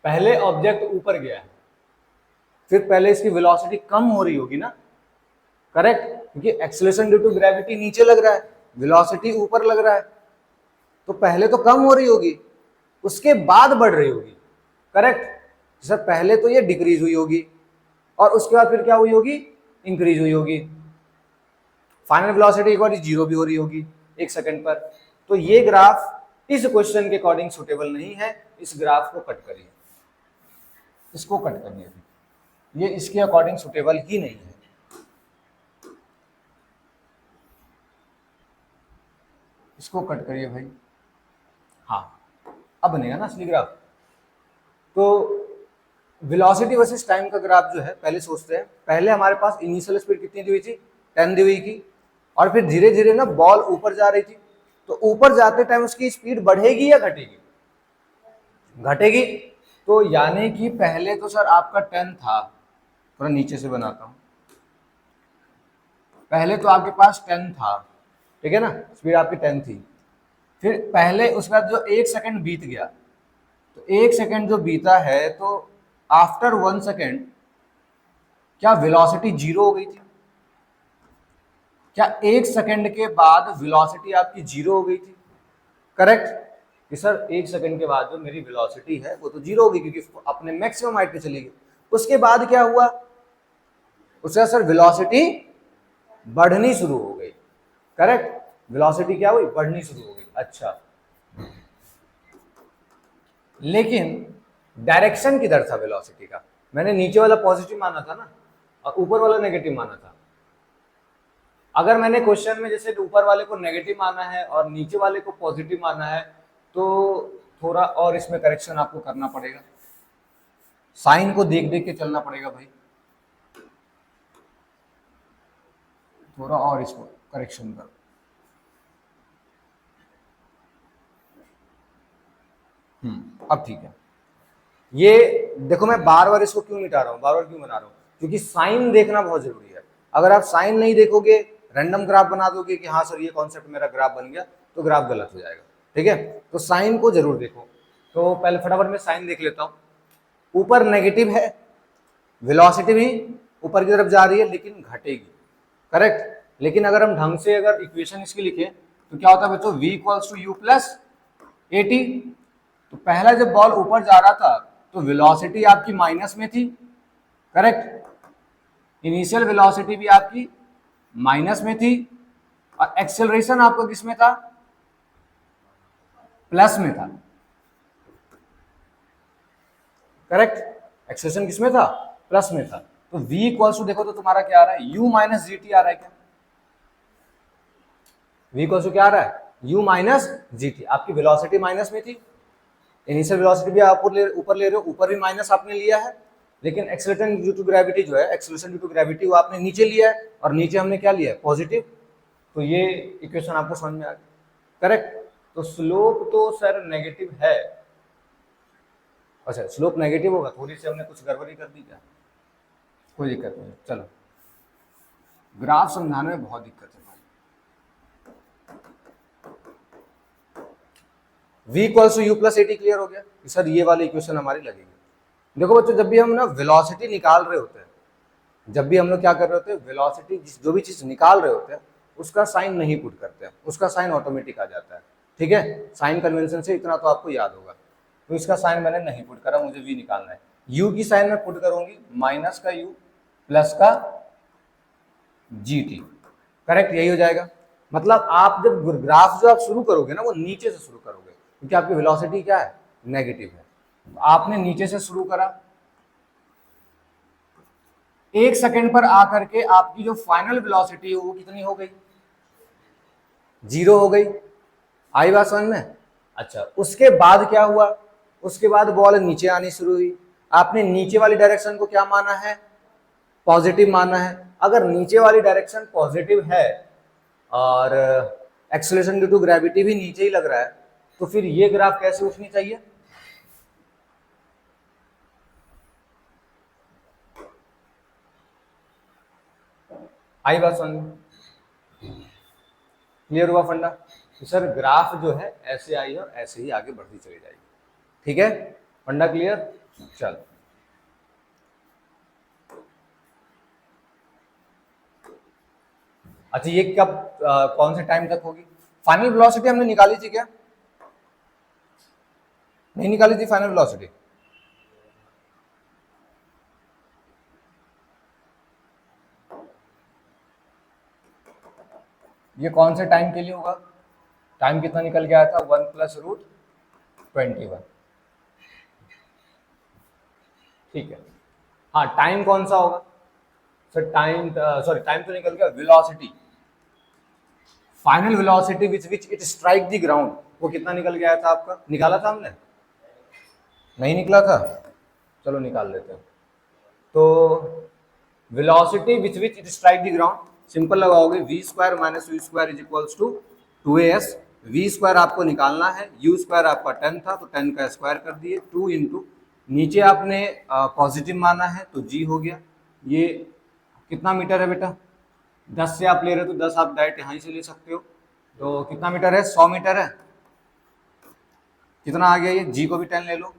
पहले ऑब्जेक्ट ऊपर गया है, फिर पहले इसकी वेलोसिटी कम हो रही होगी ना, करेक्ट, क्योंकि एक्सेलरेशन ड्यू टू ग्रेविटी नीचे लग रहा है, वेलोसिटी ऊपर लग रहा है, तो पहले तो कम हो रही होगी, उसके बाद बढ़ रही होगी, करेक्ट। सर पहले तो ये डिक्रीज हुई होगी और उसके बाद फिर क्या हुई होगी, इंक्रीज हुई होगी। फाइनल वेलोसिटी एक बार 0 भी हो रही होगी 1 सेकंड पर। तो ये ग्राफ इस क्वेश्चन के अकॉर्डिंग सुटेबल नहीं है, इस ग्राफ को कट करिए, इसको कट करिए, ये इसके अकॉर्डिंग सुटेबल ही नहीं है। इसको कट करिए भाई, हाँ अब बनेगा ना असली ग्राफ। तो वेलोसिटी वर्सेस टाइम का ग्राफ जो है, पहले सोचते हैं, पहले हमारे पास इनिशियल स्पीड कितनी दी हुई थी, 10 दी हुई थी, और फिर धीरे धीरे ना बॉल ऊपर जा रही थी, तो ऊपर जाते टाइम उसकी स्पीड बढ़ेगी या घटेगी, घटेगी। तो यानी कि पहले तो सर आपका 10 था, थोड़ा नीचे से बनाता हूं, पहले तो आपके पास 10 था, ठीक है ना, स्पीड आपकी 10 थी, फिर पहले उसके बाद जो 1 सेकंड बीत गया, तो 1 सेकंड जो बीता है, तो आफ्टर 1 सेकंड क्या वेलोसिटी 0 हो गई थी? क्या 1 सेकंड के बाद वेलोसिटी आपकी 0 हो गई थी? करेक्ट, कि सर 1 सेकंड के बाद जो मेरी वेलोसिटी है वो तो 0 होगी, क्योंकि अपने मैक्सिमम हाइट पे चली गई। उसके बाद क्या हुआ, उसके बाद सर वेलोसिटी बढ़नी शुरू हो गई, करेक्ट, वेलोसिटी क्या हुई, बढ़नी शुरू हो गई। अच्छा, लेकिन डायरेक्शन किधर था वेलोसिटी का, मैंने नीचे वाला पॉजिटिव माना था ना और ऊपर वाला नेगेटिव माना था। अगर मैंने क्वेश्चन में जैसे ऊपर वाले को नेगेटिव माना है और नीचे वाले को पॉजिटिव माना है तो थोड़ा और इसमें करेक्शन आपको करना पड़ेगा, साइन को देख देख के चलना पड़ेगा भाई, थोड़ा और इसको करेक्शन करो। अब ठीक है। ये देखो मैं बार बार इसको क्यों मिटा रहा हूँ, बार बार क्यों बना रहा हूँ, क्योंकि साइन देखना बहुत जरूरी है। अगर आप साइन नहीं देखोगे, रैंडम ग्राफ बना दोगे कि हाँ सर ये कॉन्सेप्ट मेरा ग्राफ बन गया, तो ग्राफ गलत हो जाएगा। ठीक है, तो साइन को जरूर देखो। तो पहले फटाफट मैं साइन देख लेता हूँ। ऊपर नेगेटिव है, वेलोसिटी भी ऊपर की तरफ जा रही है लेकिन घटेगी, करेक्ट। लेकिन अगर हम ढंग से अगर इक्वेशन इसकी लिखे तो क्या होता है बच्चों, v equals to u plus a t. तो पहला जब बॉल ऊपर जा रहा था तो वेलोसिटी आपकी माइनस में थी, करेक्ट। इनिशियल वेलोसिटी भी आपकी माइनस में थी और एक्सेलरेशन आपको किस में था, प्लस में था, करेक्ट। एक्सेलरेशन किस में था, प्लस में था। तो v इक्वल्स टू देखो तो तुम्हारा क्या आ रहा है, u माइनस जी टी आ रहा है क्या, v इक्वल्स टू क्या आ रहा है, u माइनस जी टी। आपकी वेलोसिटी माइनस में थी, इनिशियल वेलोसिटी भी आप ऊपर ले रहे हो, ऊपर भी माइनस आपने लिया है, लेकिन एक्सेलरेशन ड्यू टू ग्रेविटी जो है, एक्सेलरेशन ड्यू टू ग्रेविटी वो आपने नीचे लिया है और नीचे हमने क्या लिया है, पॉजिटिव। तो ये इक्वेशन आपको समझ में आ गई, करेक्ट। तो स्लोप तो सर नेगेटिव है, अच्छा स्लोप नेगेटिव होगा, थोड़ी सी हमने कुछ गड़बड़ी कर दी क्या, कोई दिक्कत नहीं। चलो, ग्राफ समझाने में बहुत दिक्कत है भाई। v equals to u plus a t clear हो गया सर, ये वाली इक्वेशन हमारी लगेगी। देखो बच्चों, जब भी हम ना वेलोसिटी निकाल रहे होते हैं, जब भी हम लोग क्या कर रहे होते हैं, वेलोसिटी जो भी चीज निकाल रहे होते हैं उसका साइन नहीं पुट करते हैं, उसका साइन ऑटोमेटिक आ जाता है। ठीक है, साइन कन्वेंशन से इतना तो आपको याद होगा। तो इसका साइन मैंने नहीं पुट करा, मुझे v निकालना है। u की साइन मैं पुट करूंगी माइनस का u प्लस का जी टी, करेक्ट, यही हो जाएगा। मतलब आप जब ग्राफ जो आप शुरू करोगे ना वो नीचे से शुरू करोगे, क्योंकि आपकी वेलोसिटी क्या है, नेगेटिव है। आपने नीचे से शुरू करा, 1 सेकंड पर आकर के आपकी जो फाइनल वेलोसिटी है वो कितनी हो गई, 0 हो गई। आई बात समझ में। अच्छा, उसके बाद क्या हुआ, उसके बाद बॉल नीचे आनी शुरू हुई, आपने नीचे वाली डायरेक्शन को क्या माना है, पॉजिटिव माना है। अगर नीचे वाली डायरेक्शन पॉजिटिव है और एक्सेलरेशन ड्यू टू ग्रेविटी भी नीचे ही लग रहा है, तो फिर ये ग्राफ कैसे उठनी चाहिए, आई बात समझ, क्लियर हुआ फंडा। तो सर ग्राफ जो है ऐसे आई और ऐसे ही आगे बढ़ती चली जाएगी। ठीक है, फंडा क्लियर। चल, अच्छा ये कब कौन से टाइम तक होगी, फाइनल वेलोसिटी हमने निकाली थी क्या, नहीं निकाली थी फाइनल वेलोसिटी, ये कौन से टाइम के लिए होगा, टाइम कितना निकल के आया था, 1 प्लस रूट 21। ठीक है, हाँ टाइम कौन सा होगा सर, टाइम सॉरी टाइम तो निकल गया, velocity, final velocity which which it strike the ground, वो कितना निकल गया था आपका, निकाला था हमने, नहीं निकला था, चलो निकाल लेते हैं। तो velocity which which it strike the ground, simple लगाओगे, v square minus u square is equals to 2as। V square आपको निकालना है, यू स्क्वायर आपका 10 था तो 10 का स्क्वायर कर दिए, 2 इंटू नीचे आपने पॉजिटिव माना है तो g हो गया। ये कितना मीटर है बेटा, 10 से आप ले रहे हो तो 10 आप डायरेक्ट यहाँ से ले सकते हो, तो कितना मीटर है, 100 मीटर है। कितना आ गया ये, g को भी 10 ले लो,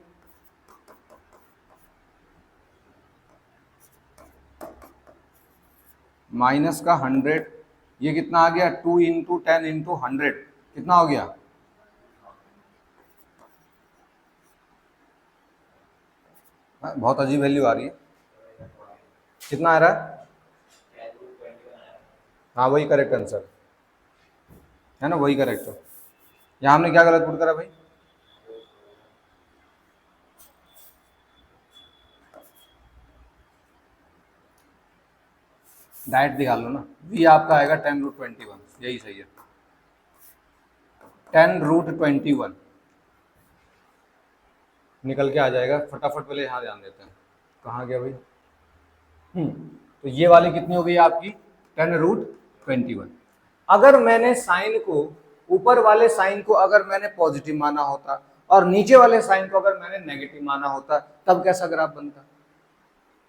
माइनस का 100, ये कितना आ गया, 2 इंटू 10 इंटू 100, कितना हो गया, बहुत अजीब वैल्यू आ रही है, कितना आ रहा है, हाँ वही करेक्ट आंसर है ना, वही करेक्ट है। यहाँ हमने क्या गलत पुट करा भाई, डायरेक्ट दिखा लो ना, v आपका आएगा 10√21, यही सही है, 10√21 निकल के आ जाएगा। फटाफट पहले यहाँ ध्यान देते हैं, कहाँ गया भाई। तो ये वाली कितनी हो गई आपकी 10√21। अगर मैंने साइन को, ऊपर वाले साइन को अगर मैंने पॉजिटिव माना होता और नीचे वाले साइन को अगर मैंने नेगेटिव माना होता, तब कैसा ग्राफ बनता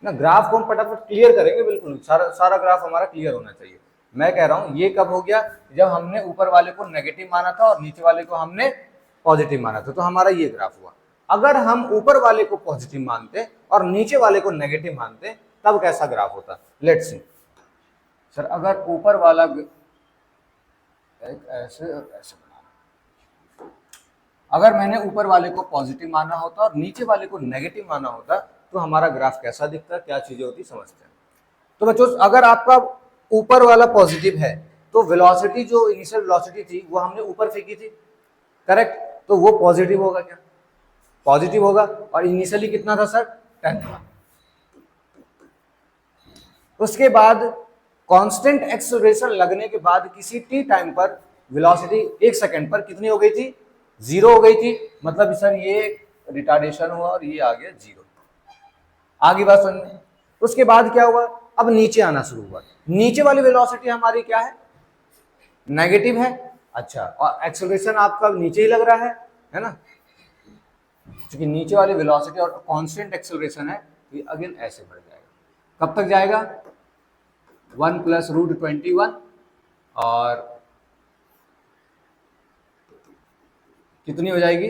ना। ग्राफ को हम फटाफट क्लियर करेंगे, बिल्कुल सारा सारा ग्राफ हमारा क्लियर होना चाहिए। मैं कह रहा हूं ये कब हो गया, जब हमने ऊपर वाले को नेगेटिव माना था और नीचे वाले को हमने पॉजिटिव माना था, तो हमारा ये ग्राफ हुआ। अगर हम ऊपर वाले को पॉजिटिव मानते और नीचे वाले को नेगेटिव मानते, तब कैसा ग्राफ होता। लेट्स सी सर, अगर ऊपर वाला ऐसे और ऐसे बना, अगर मैंने ऊपर वाले को पॉजिटिव माना होता और नीचे वाले को नेगेटिव माना होता, तो हमारा ग्राफ कैसा दिखता, क्या चीजें होती, समझते हैं। तो बच्चों, अगर आपका ऊपर वाला पॉजिटिव है तो वेलोसिटी, जो इनिशियल वेलोसिटी थी वो हमने ऊपर फेंकी थी, करेक्ट, तो वो पॉजिटिव होगा, क्या पॉजिटिव होगा। और इनिशियली कितना था सर, 10 था। उसके बाद कांस्टेंट एक्सेलरेशन लगने के बाद किसी टी टाइम पर वेलोसिटी 1 सेकंड पर कितनी हो गई थी, 0 हो गई थी। मतलब सर ये रिटार्डेशन हुआ और ये आ गया 0। आगे बात समझ में। उसके बाद क्या हुआ, अब नीचे आना शुरू हुआ। नीचे वाली वेलोसिटी हमारी क्या है, नेगेटिव है। अच्छा, और एक्सेलरेशन आपका नीचे ही लग रहा है ना, क्योंकि नीचे वाली वेलोसिटी और कांस्टेंट एक्सेलरेशन है, तो ये अगेन ऐसे बढ़ जाएगा। कब तक जाएगा, 1 + √21 और कितनी हो जाएगी,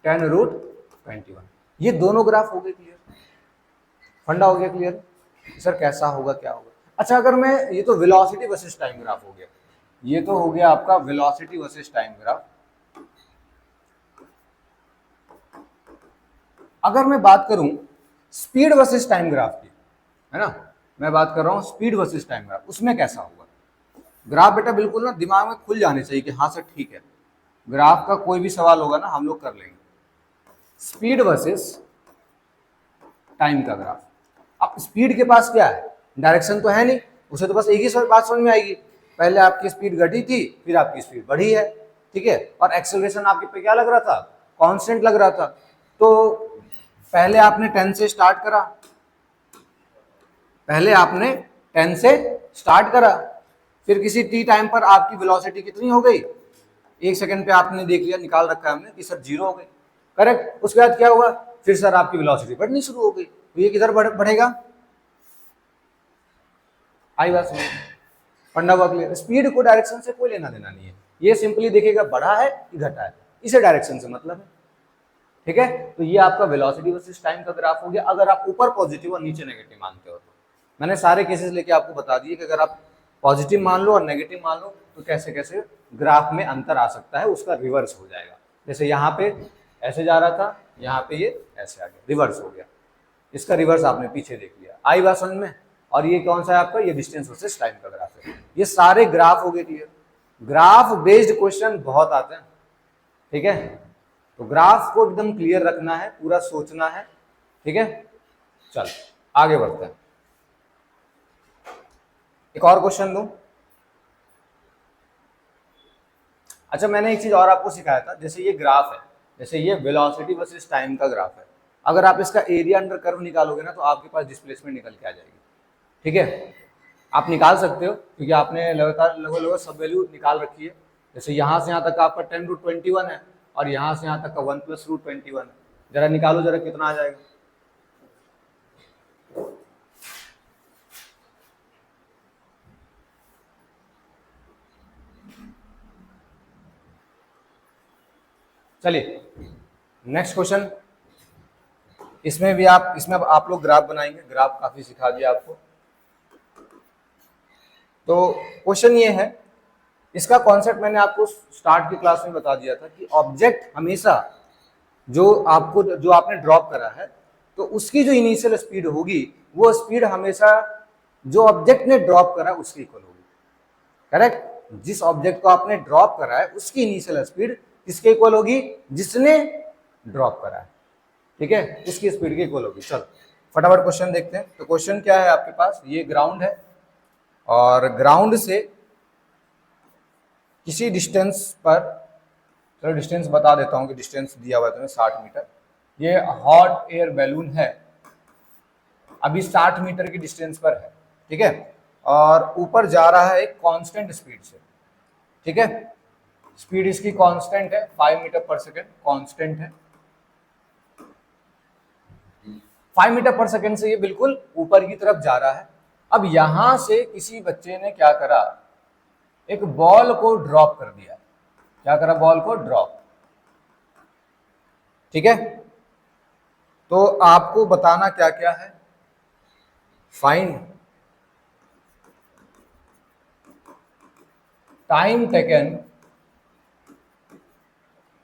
10√21। ये दोनों ग्राफ हो गए क्लियर, फंडा हो गया क्लियर। सर कैसा होगा, क्या होगा। अच्छा, अगर मैं, ये तो वेलोसिटी वर्सेस टाइम ग्राफ हो गया, ये तो हो गया आपका वेलोसिटी वर्सेस टाइम ग्राफ। अगर मैं बात करूं स्पीड वर्सेस टाइम ग्राफ की, है ना, मैं बात कर रहा हूं स्पीड वर्सेस टाइम ग्राफ, उसमें कैसा होगा ग्राफ। बेटा बिल्कुल ना दिमाग में खुल जाने चाहिए कि हाँ सर ठीक है, ग्राफ का कोई भी सवाल होगा ना हम लोग कर लेंगे। स्पीड वर्सेस टाइम का ग्राफ। अब स्पीड के पास क्या है, डायरेक्शन तो है नहीं, उसे तो बस एक ही बात समझ में आएगी, पहले आपकी स्पीड घटी थी, फिर आपकी स्पीड बढ़ी है, ठीक है। और एक्सेलरेशन आपके पे क्या लग रहा था, कांस्टेंट लग रहा था। तो पहले आपने 10 से स्टार्ट करा, पहले आपने 10 से स्टार्ट करा, फिर किसी टी टाइम पर आपकी वेलोसिटी कितनी हो गई, 1 सेकंड पे आपने देख लिया, निकाल रखा है हमने कि सर 0 हो गई, करेक्ट। उसके बाद क्या हुआ, फिर सर आपकी वेलोसिटी बढ़नी शुरू हो गई, तो ये किधर बढ़ेगा, आई बात समझ, फंडा हुआ क्लियर। स्पीड को डायरेक्शन से कोई लेना देना नहीं है, ये सिंपली देखेगा बढ़ा है कि घटा है, इसे डायरेक्शन से मतलब है, ठीक है। तो ये आपका वेलोसिटी वर्सेस टाइम का ग्राफ हो गया, अगर आप ऊपर पॉजिटिव और नीचे नेगेटिव मानते हो तो। मैंने सारे केसेस लेके आपको बता दिए कि अगर आप पॉजिटिव मान लो और नेगेटिव मान लो तो कैसे कैसे ग्राफ में अंतर आ सकता है, उसका रिवर्स हो जाएगा। जैसे यहाँ पे ऐसे जा रहा था, यहाँ पे ये ऐसे आ गया, रिवर्स हो गया, इसका रिवर्स आपने पीछे देख लिया, आई बात समझ में। और ये कौन सा है आपका, ये डिस्टेंस वर्सेस टाइम का ग्राफ है। ये सारे ग्राफ हो गए क्लियर। ग्राफ बेस्ड क्वेश्चन बहुत आते हैं, ठीक है, तो ग्राफ को एकदम क्लियर रखना है, पूरा सोचना है, ठीक है। चल आगे बढ़ते हैं, एक और क्वेश्चन दूं। अच्छा, मैंने एक चीज और आपको सिखाया था, जैसे ये ग्राफ है, जैसे ये वेलोसिटी वर्सेस टाइम का ग्राफ है, अगर आप इसका एरिया अंडर कर्व निकालोगे ना तो आपके पास डिस्प्लेसमेंट निकल के आ जाएगी, ठीक है। आप निकाल सकते हो क्योंकि आपने लगातार लगभग सब वैल्यू निकाल रखी है। जैसे यहाँ से यहाँ तक आपका 10√21 है और यहाँ से यहाँ तक का 1 + √21 है। जरा निकालो जरा कितना आ जाएगा, चलिए नेक्स्ट क्वेश्चन। इसमें भी इसमें आप लोग ग्राफ बनाएंगे, ग्राफ काफी सिखा दिया आपको। तो क्वेश्चन ये है, इसका कॉन्सेप्ट मैंने आपको स्टार्ट की क्लास में बता दिया था कि ऑब्जेक्ट हमेशा जो आपने ड्रॉप करा है, तो उसकी जो इनिशियल स्पीड होगी वो स्पीड हमेशा जो ऑब्जेक्ट ने ड्रॉप करा उसकी इक्वल होगी, करेक्ट। जिस ऑब्जेक्ट को आपने ड्रॉप करा है उसकी इनिशियल स्पीड किसके इक्वल होगी, जिसने ड्रॉप करा है, ठीक है, उसकी स्पीड के इक्वल होगी। चलो फटाफट क्वेश्चन देखते हैं। तो क्वेश्चन क्या है आपके पास, ये ग्राउंड है और ग्राउंड से किसी डिस्टेंस पर, चलो डिस्टेंस बता देता हूँ कि डिस्टेंस दिया हुआ है तुम्हें 60 मीटर। ये हॉट एयर बैलून है, अभी 60 मीटर की डिस्टेंस पर है, ठीक है, और ऊपर जा रहा है एक कांस्टेंट स्पीड से, ठीक है। स्पीड इसकी कांस्टेंट है, 5 मीटर पर सेकेंड कांस्टेंट है। 5 मीटर पर सेकेंड से ये बिल्कुल ऊपर की तरफ जा रहा है। अब यहां से किसी बच्चे ने क्या करा, एक बॉल को ड्रॉप कर दिया। क्या करा, बॉल को ड्रॉप, ठीक है। तो आपको बताना क्या क्या है, find time taken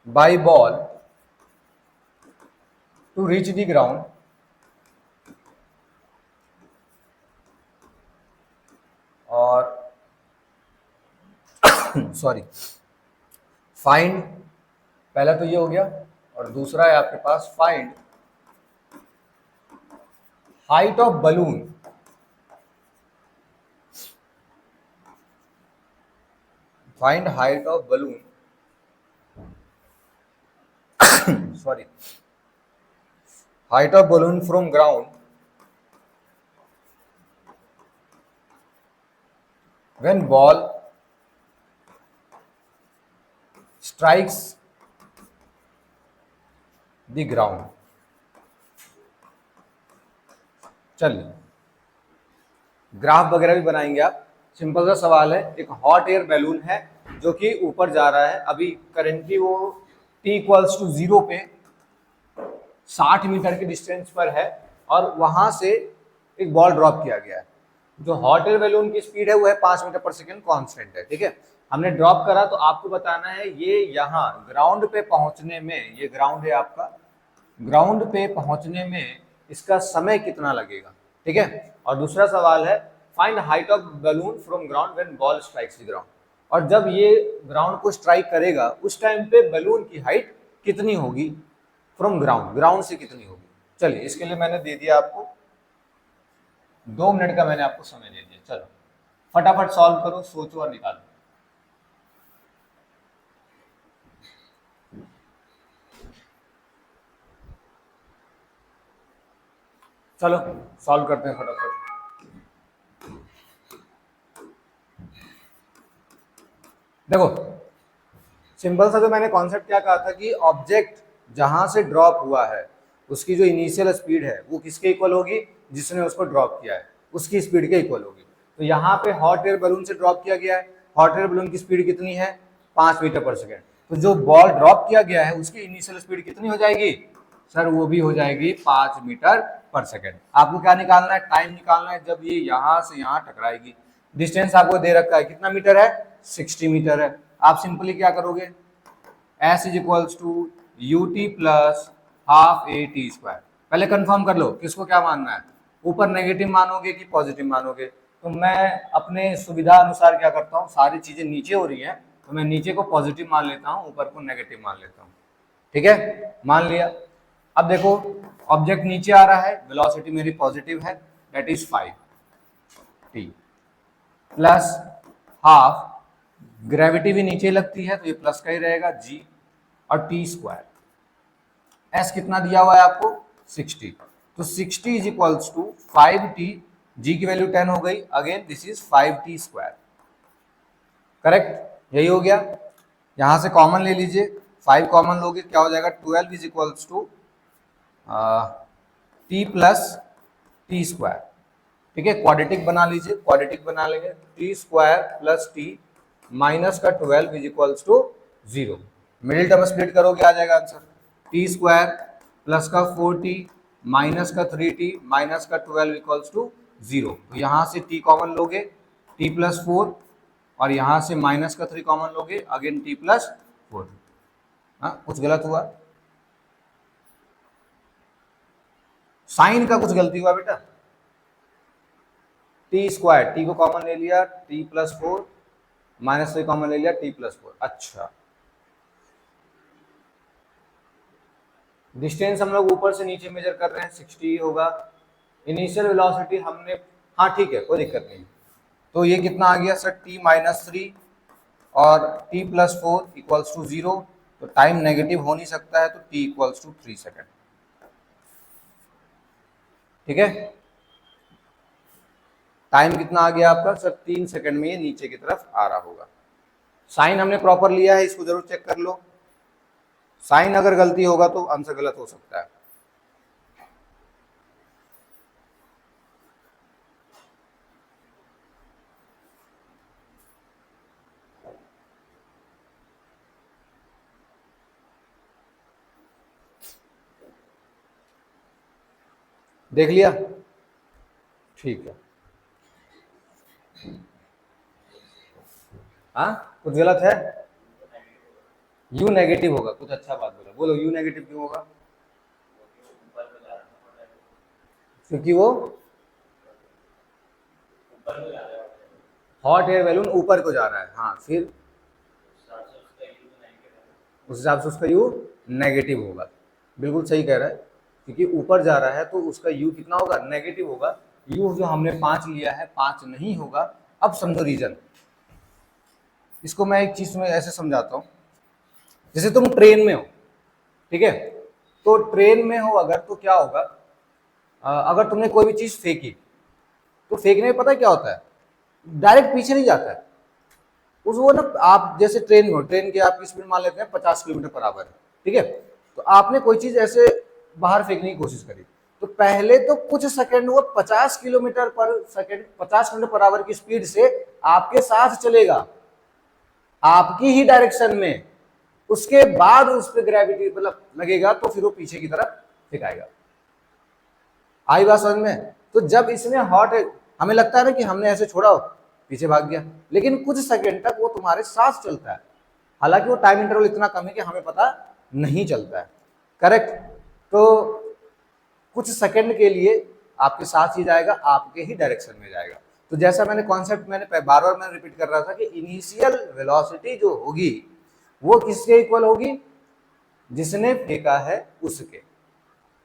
by ball to reach the ground और सॉरी फाइंड, पहला तो ये हो गया, और दूसरा है आपके पास find height of balloon find height of balloon sorry height of balloon from ground when ball strikes the ground। चलिए ग्राफ वगैरह भी बनाएंगे आप। सिंपल सा सवाल है, एक हॉट एयर बैलून है जो कि ऊपर जा रहा है, अभी करेंटली वो t इक्वल्स टू 0 पे 60 मीटर की डिस्टेंस पर है, और वहां से एक बॉल ड्रॉप किया गया है। जो हॉट एयर बैलून की स्पीड है वो है 5 मीटर पर सेकेंड कांस्टेंट है, ठीक है। हमने ड्रॉप करा, तो आपको बताना है ये यहाँ ग्राउंड पे पहुंचने में, ये ग्राउंड है आपका, ग्राउंड पे पहुंचने में इसका समय कितना लगेगा, ठीक है। और दूसरा सवाल है find height of balloon from ground when ball strikes the ground, और जब ये ग्राउंड को स्ट्राइक करेगा उस टाइम पे बैलून की हाइट कितनी होगी फ्रॉम ग्राउंड, ग्राउंड से कितनी होगी। चलिए इसके लिए मैंने दे दिया आपको 2 मिनट का, मैंने आपको समय दे दिया। चलो फटाफट सॉल्व करो, सोचो और निकालो। चलो सॉल्व करते हैं फटाफट। देखो सिंपल सा जो मैंने कॉन्सेप्ट क्या कहा था कि ऑब्जेक्ट जहां से ड्रॉप हुआ है उसकी जो इनिशियल स्पीड है वो किसके इक्वल होगी, जिसने उसको ड्रॉप किया है उसकी स्पीड के इक्वल होगी। तो यहाँ पे हॉट एयर बलून से ड्रॉप किया गया है, हॉट एयर बलून की स्पीड कितनी है 5 मीटर पर सेकेंड, तो जो बॉल ड्रॉप किया गया है उसकी इनिशियल स्पीड कितनी हो जाएगी सर, वो भी हो जाएगी 5 मीटर पर सेकेंड। आपको क्या निकालना है, टाइम निकालना है जब ये यहाँ से यहाँ टकराएगी। डिस्टेंस आपको दे रखा है, कितना मीटर है 60 मीटर है। आप सिंपली क्या करोगे, S is equals to u t plus half a t square. पहले कंफर्म कर लो किसको क्या मानना है, ऊपर नेगेटिव मानोगे कि पॉजिटिव मानोगे। तो मैं अपने सुविधा अनुसार क्या करता हूँ, सारी चीजें नीचे हो रही हैं तो मैं नीचे को पॉजिटिव मान लेता हूँ, ऊपर को नेगेटिव मान लेता हूँ, ठीक है, मान लिया। अब देखो ऑब्जेक्ट नीचे आ रहा है, वेलोसिटी मेरी पॉजिटिव है, that is 5 T plus half, gravity भी नीचे लगती है तो ये प्लस का ही रहेगा g, और टी स्क्वायर, s कितना दिया हुआ है आपको 60, तो 60 is equals to 5t, g की वैल्यू 10 हो गई, again this is 5t square, correct, यही हो गया। यहां से कॉमन ले लीजिए, 5 कॉमन लोगे क्या हो जाएगा 12 is equals to t plus t square, ठीक है, क्वाड्रेटिक बना लीजिए, क्वाड्रेटिक बना लेंगे, t square plus t minus का 12 is equals to 0, middle term split करोगे आ जाएगा आंसर, टी स्क्वायर प्लस का 4t माइनस का 3t माइनस का 12 इक्वल्स टू 0। तो यहाँ से t कॉमन लोगे, t प्लस 4, और यहाँ से माइनस का 3 कॉमन लोगे, अगेन t प्लस 4। हाँ कुछ गलत हुआ, साइन का कुछ गलती हुआ बेटा, टी स्क्वायर, टी को कॉमन ले लिया, टी प्लस 4 माइनस 3 कॉमन ले लिया, टी प्लस 4। अच्छा डिस्टेंस हम लोग ऊपर से नीचे मेजर कर रहे हैं, 60 होगा। इनिशियल वेलोसिटी हमने, हाँ ठीक है कोई दिक्कत नहीं, तो ये कितना आ गया सर, t-3 और t+4 इक्वल्स टू 0। तो टाइम नेगेटिव हो नहीं सकता है, तो t इक्वल्स टू 3 सेकेंड। ठीक है, टाइम कितना आ गया आपका सर, 3 सेकेंड में ये नीचे की तरफ आ रहा होगा। साइन हमने प्रॉपर लिया है, इसको जरूर चेक कर लो। साइन अगर गलती होगा तो आंसर गलत हो सकता है। देख लिया, ठीक है। हाँ, कुछ गलत है? यू नेगेटिव होगा, कुछ अच्छा बात बोला, बोलो यू नेगेटिव क्यों होगा? क्योंकि वो हॉट एयर बैलून ऊपर को जा रहा है। हाँ, फिर उस हिसाब से उसका यू नेगेटिव होगा। बिल्कुल सही कह रहा है, क्योंकि ऊपर जा रहा है तो उसका यू कितना होगा, नेगेटिव होगा। यू जो हमने 5 लिया है 5 नहीं होगा। अब समझो रीजन, इसको मैं एक चीज में ऐसे समझाता हूँ। जैसे तुम ट्रेन में हो, ठीक है, तो ट्रेन में हो अगर, तो क्या होगा, अगर तुमने कोई भी चीज फेंकी, तो फेंकने में पता है क्या होता है, डायरेक्ट पीछे नहीं जाता है उस वो ना। आप जैसे ट्रेन में हो, ट्रेन की आपकी स्पीड मान लेते हैं 50 किलोमीटर पर आवर, ठीक है, तो आपने कोई चीज ऐसे बाहर फेंकने की कोशिश करी, तो पहले तो कुछ सेकंड वो 50 किलोमीटर पर सेकंड 50 किलोमीटर पर आवर की स्पीड से आपके साथ चलेगा, आपकी ही डायरेक्शन में। उसके बाद उस पर ग्रेविटी मतलब लगेगा, तो फिर वो पीछे की तरफ फेंकाएगा। आई बात समझ में? तो जब इसमें हॉट, हमें लगता है ना कि हमने ऐसे छोड़ा हो, पीछे भाग गया, लेकिन कुछ सेकंड तक वो तुम्हारे साथ चलता है। हालांकि वो टाइम इंटरवल इतना कम है कि हमें पता नहीं चलता है। करेक्ट? तो कुछ सेकंड के लिए आपके साथ ही जाएगा, आपके ही डायरेक्शन में जाएगा। तो जैसा मैंने कॉन्सेप्ट मैंने बार बार मैं रिपीट कर रहा था कि इनिशियल वेलोसिटी जो होगी वो किसके इक्वल होगी, जिसने फेंका है उसके।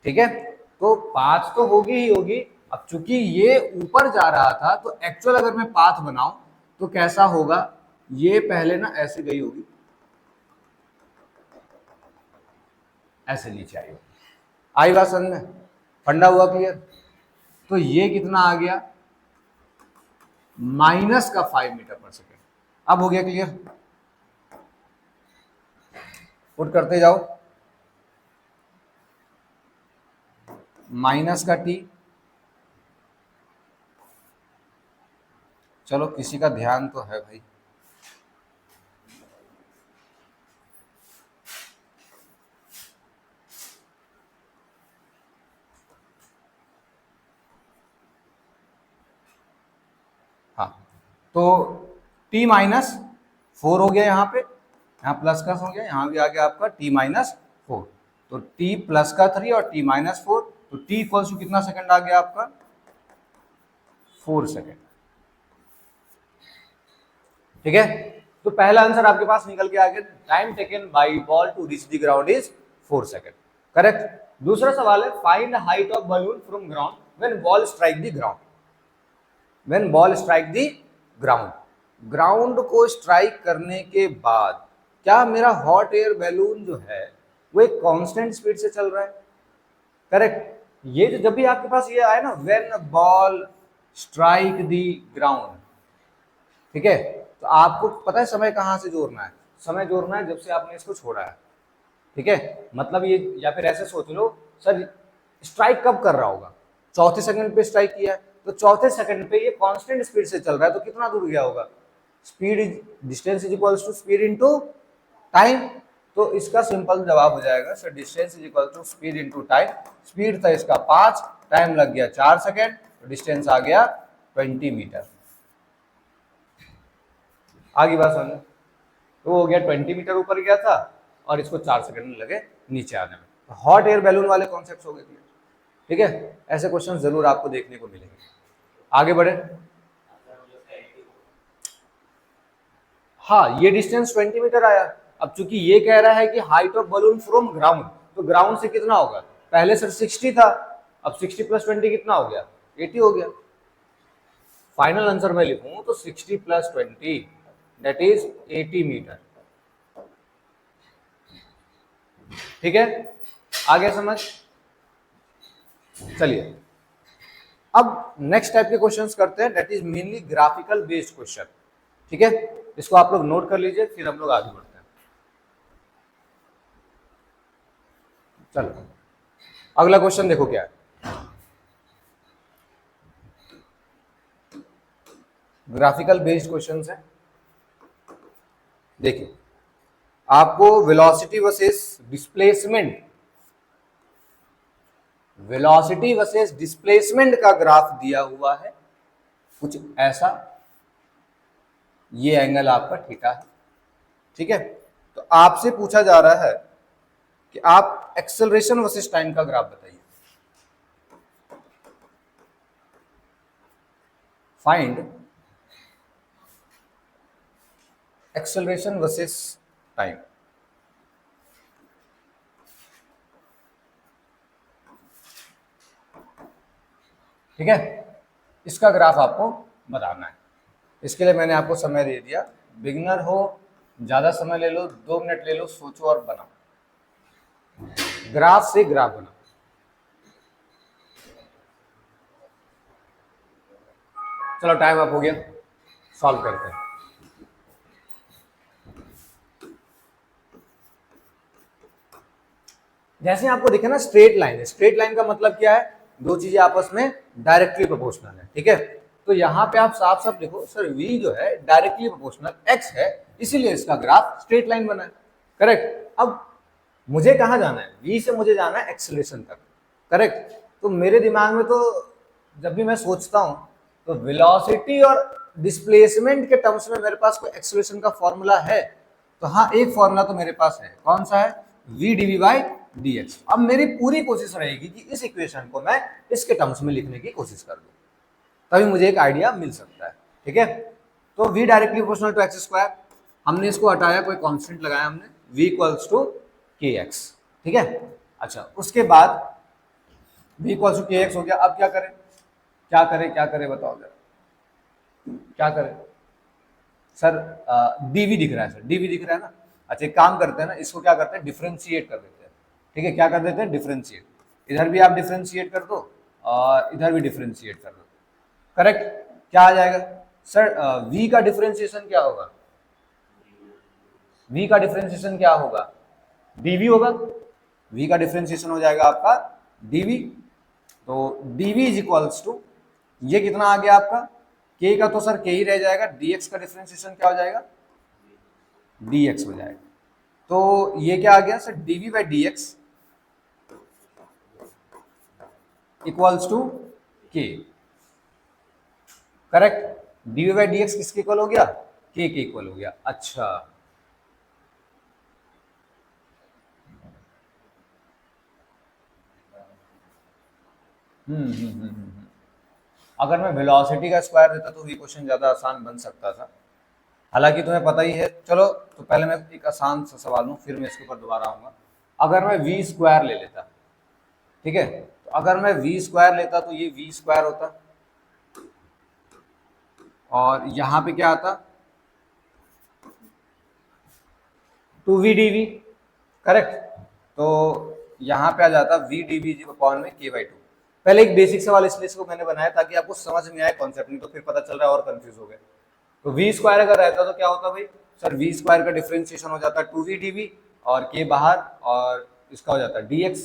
ठीक है, तो 5 तो होगी ही होगी। अब चूंकि ये ऊपर जा रहा था, तो एक्चुअल अगर मैं पाथ बनाऊं तो कैसा होगा, ये पहले ना ऐसे गई होगी, ऐसे नीचे आई होगी। आई बात समझ में? फंडा हुआ क्लियर? तो ये कितना आ गया, -5 मीटर पर सेकेंड। अब हो गया क्लियर? पुट करते जाओ, माइनस का टी। चलो किसी का ध्यान तो है भाई। हाँ, तो t-4 हो गया, यहाँ पे यहाँ प्लस का हो गया, यहाँ भी आ गया आपका t-4। तो t प्लस का 3 और t-4, तो t इक्वल्स टू कितना सेकंड आ गया आपका, 4 सेकंड। ठीक है, तो पहला आंसर आपके पास निकल के आ गया, time taken by ball to reach the ground is 4 second. Correct? दूसरा सवाल है, find height of balloon from ground when ball strike the ground. When ball strike the ground, ground को स्ट्राइक करने के बाद क्या मेरा हॉट एयर बैलून जो है वो एक कांस्टेंट स्पीड से चल रहा है? करेक्ट? ये जो जब भी आपके पास ये आए ना, when ball strike the ground, ठीक है, तो आपको पता है समय कहां से जोड़ना है, समय जोड़ना है जब से आपने इसको छोड़ा है। ठीक है, मतलब ये, या फिर ऐसे सोच लो सर, स्ट्राइक कब कर रहा होगा, चौथे सेकंड पे स्ट्राइक किया है, तो चौथे सेकंड पे ये कांस्टेंट स्पीड से चल रहा है, तो कितना दूर गया होगा, speed is distance is equals to speed into time. तो इसका सिंपल जवाब हो जाएगा sir, distance is equal to speed into time. Speed था इसका 5, टाइम लग गया 4 सेकंड, तो डिस्टेंस आ गया 20 मीटर। आगे बात समझ, तो हो गया 20 मीटर ऊपर गया था और इसको 4 सेकंड लगे नीचे आने में। हॉट एयर बैलून वाले कॉन्सेप्ट हो गए क्लियर? ठीक है, ऐसे क्वेश्चन जरूर आपको देखने को मिलेंगे। आगे बढ़े। हाँ, ये डिस्टेंस 20 मीटर आया। अब चूंकि ये कह रहा है कि height of balloon from ground, तो ग्राउंड से कितना होगा, पहले सर 60 था, अब 60 + 20 कितना हो गया, 80 हो गया। फाइनल आंसर मैं लिखूं तो 60 + 20 दैट इज 80 मीटर। ठीक है, आगे समझ। चलिए अब नेक्स्ट टाइप के क्वेश्चंस करते हैं, that is mainly graphical based question. ठीक है, इसको आप लोग नोट कर लीजिए, फिर हम लोग आगे बढ़ते हैं। चलो अगला क्वेश्चन देखो क्या है। ग्राफिकल बेस्ड क्वेश्चंस है। देखिए आपको velocity versus displacement, velocity versus displacement का ग्राफ दिया हुआ है कुछ ऐसा, ये एंगल आपका थीटा है। ठीक है, तो आपसे पूछा जा रहा है कि आप एक्सेलरेशन वर्सेस टाइम का ग्राफ बताइए। Find acceleration versus time. ठीक है, इसका ग्राफ आपको बताना है। इसके लिए मैंने आपको समय दे दिया, बिगिनर हो ज्यादा समय ले लो, 2 मिनट ले लो, सोचो और बनाओ, ग्राफ से ग्राफ बनाओ। चलो टाइम अप हो गया, सॉल्व करते हैं। जैसे आपको दिखे ना स्ट्रेट लाइन है, स्ट्रेट लाइन का मतलब क्या है, दो चीजें आपस में डायरेक्टली प्रोपोर्शनल है। ठीक है, तो यहां पे आप साफ साफ देखो सर v जो है डायरेक्टली प्रोपोर्शनल x है, इसीलिए इसका ग्राफ स्ट्रेट लाइन बना है। करेक्ट। अब मुझे कहां जाना है, v से मुझे जाना है एक्सेलरेशन तक। करेक्ट, तो मेरे दिमाग में तो जब भी मैं सोचता हूं तो वेलोसिटी और डिस्प्लेसमेंट के टर्म्स में मेरे पास कोई एक्सेलरेशन का फॉर्मूला है, तो हाँ एक फॉर्मूला तो मेरे पास है। कौन सा है, v dv/dx। अब मेरी पूरी कोशिश रहेगी कि इस इक्वेशन को मैं इसके टर्म्स में लिखने की कोशिश कर दूं, तभी मुझे एक आइडिया मिल सकता है। ठीक है, तो v directly proportional to x square, हमने इसको हटाया, कोई कांस्टेंट लगाया हमने, v इक्वल्स टू kx। ठीक है, अच्छा उसके बाद v इक्वल्स टू kx हो गया। अब क्या करें, क्या करें क्या करें बताओ जरा, क्या करें सर, dv दिख रहा है सर, dv दिख रहा है ना। अच्छा एक काम करते हैं ना, इसको क्या करते हैं डिफ्रेंशिएट कर देते हैं। ठीक है, क्या कर देते हैं डिफ्रेंशिएट, इधर भी आप डिफ्रेंशिएट कर दो और इधर भी डिफ्रेंशिएट कर दो। करेक्ट, क्या आ जाएगा सर, v का डिफरेंशिएशन क्या होगा, v का डिफरेंशिएशन क्या होगा, dv होगा। v का डिफरेंशिएशन हो जाएगा आपका dv, तो dv इज इक्वल्स टू, ये कितना आ गया आपका, k का तो सर k ही रह जाएगा, dx का डिफरेंशिएशन क्या हो जाएगा, dx हो जाएगा। तो ये क्या आ गया sir, dv/dx equals to k। Correct, dv/dx किसके इक्वल हो गया, k के इक्वल हो गया। अच्छा अगर मैं वेलोसिटी का स्क्वायर देता तो ये क्वेश्चन ज्यादा आसान बन सकता था, हालांकि तुम्हें पता ही है। चलो तो पहले मैं एक आसान सा सवाल लूँ, फिर मैं इसके ऊपर दोबारा आऊंगा। अगर मैं v स्क्वायर ले लेता, ठीक है, तो अगर मैं v स्क्वायर लेता तो ये v स्क्वायर होता, और यहाँ पे क्या आता, 2v/dv। करेक्ट, तो यहाँ पे आ जाता v/dv/k/2। पहले एक बेसिक सवाल इसलिए इसको मैंने बनाया ताकि आपको समझ में आए कॉन्सेप्ट, नहीं तो फिर पता चल रहा है और कंफ्यूज हो गए। तो v स्क्वायर अगर रहता तो क्या होता भाई सर, v स्क्वायर का डिफरेंशिएशन हो जाता 2v/dv और k बाहर, और इसका हो जाता dx,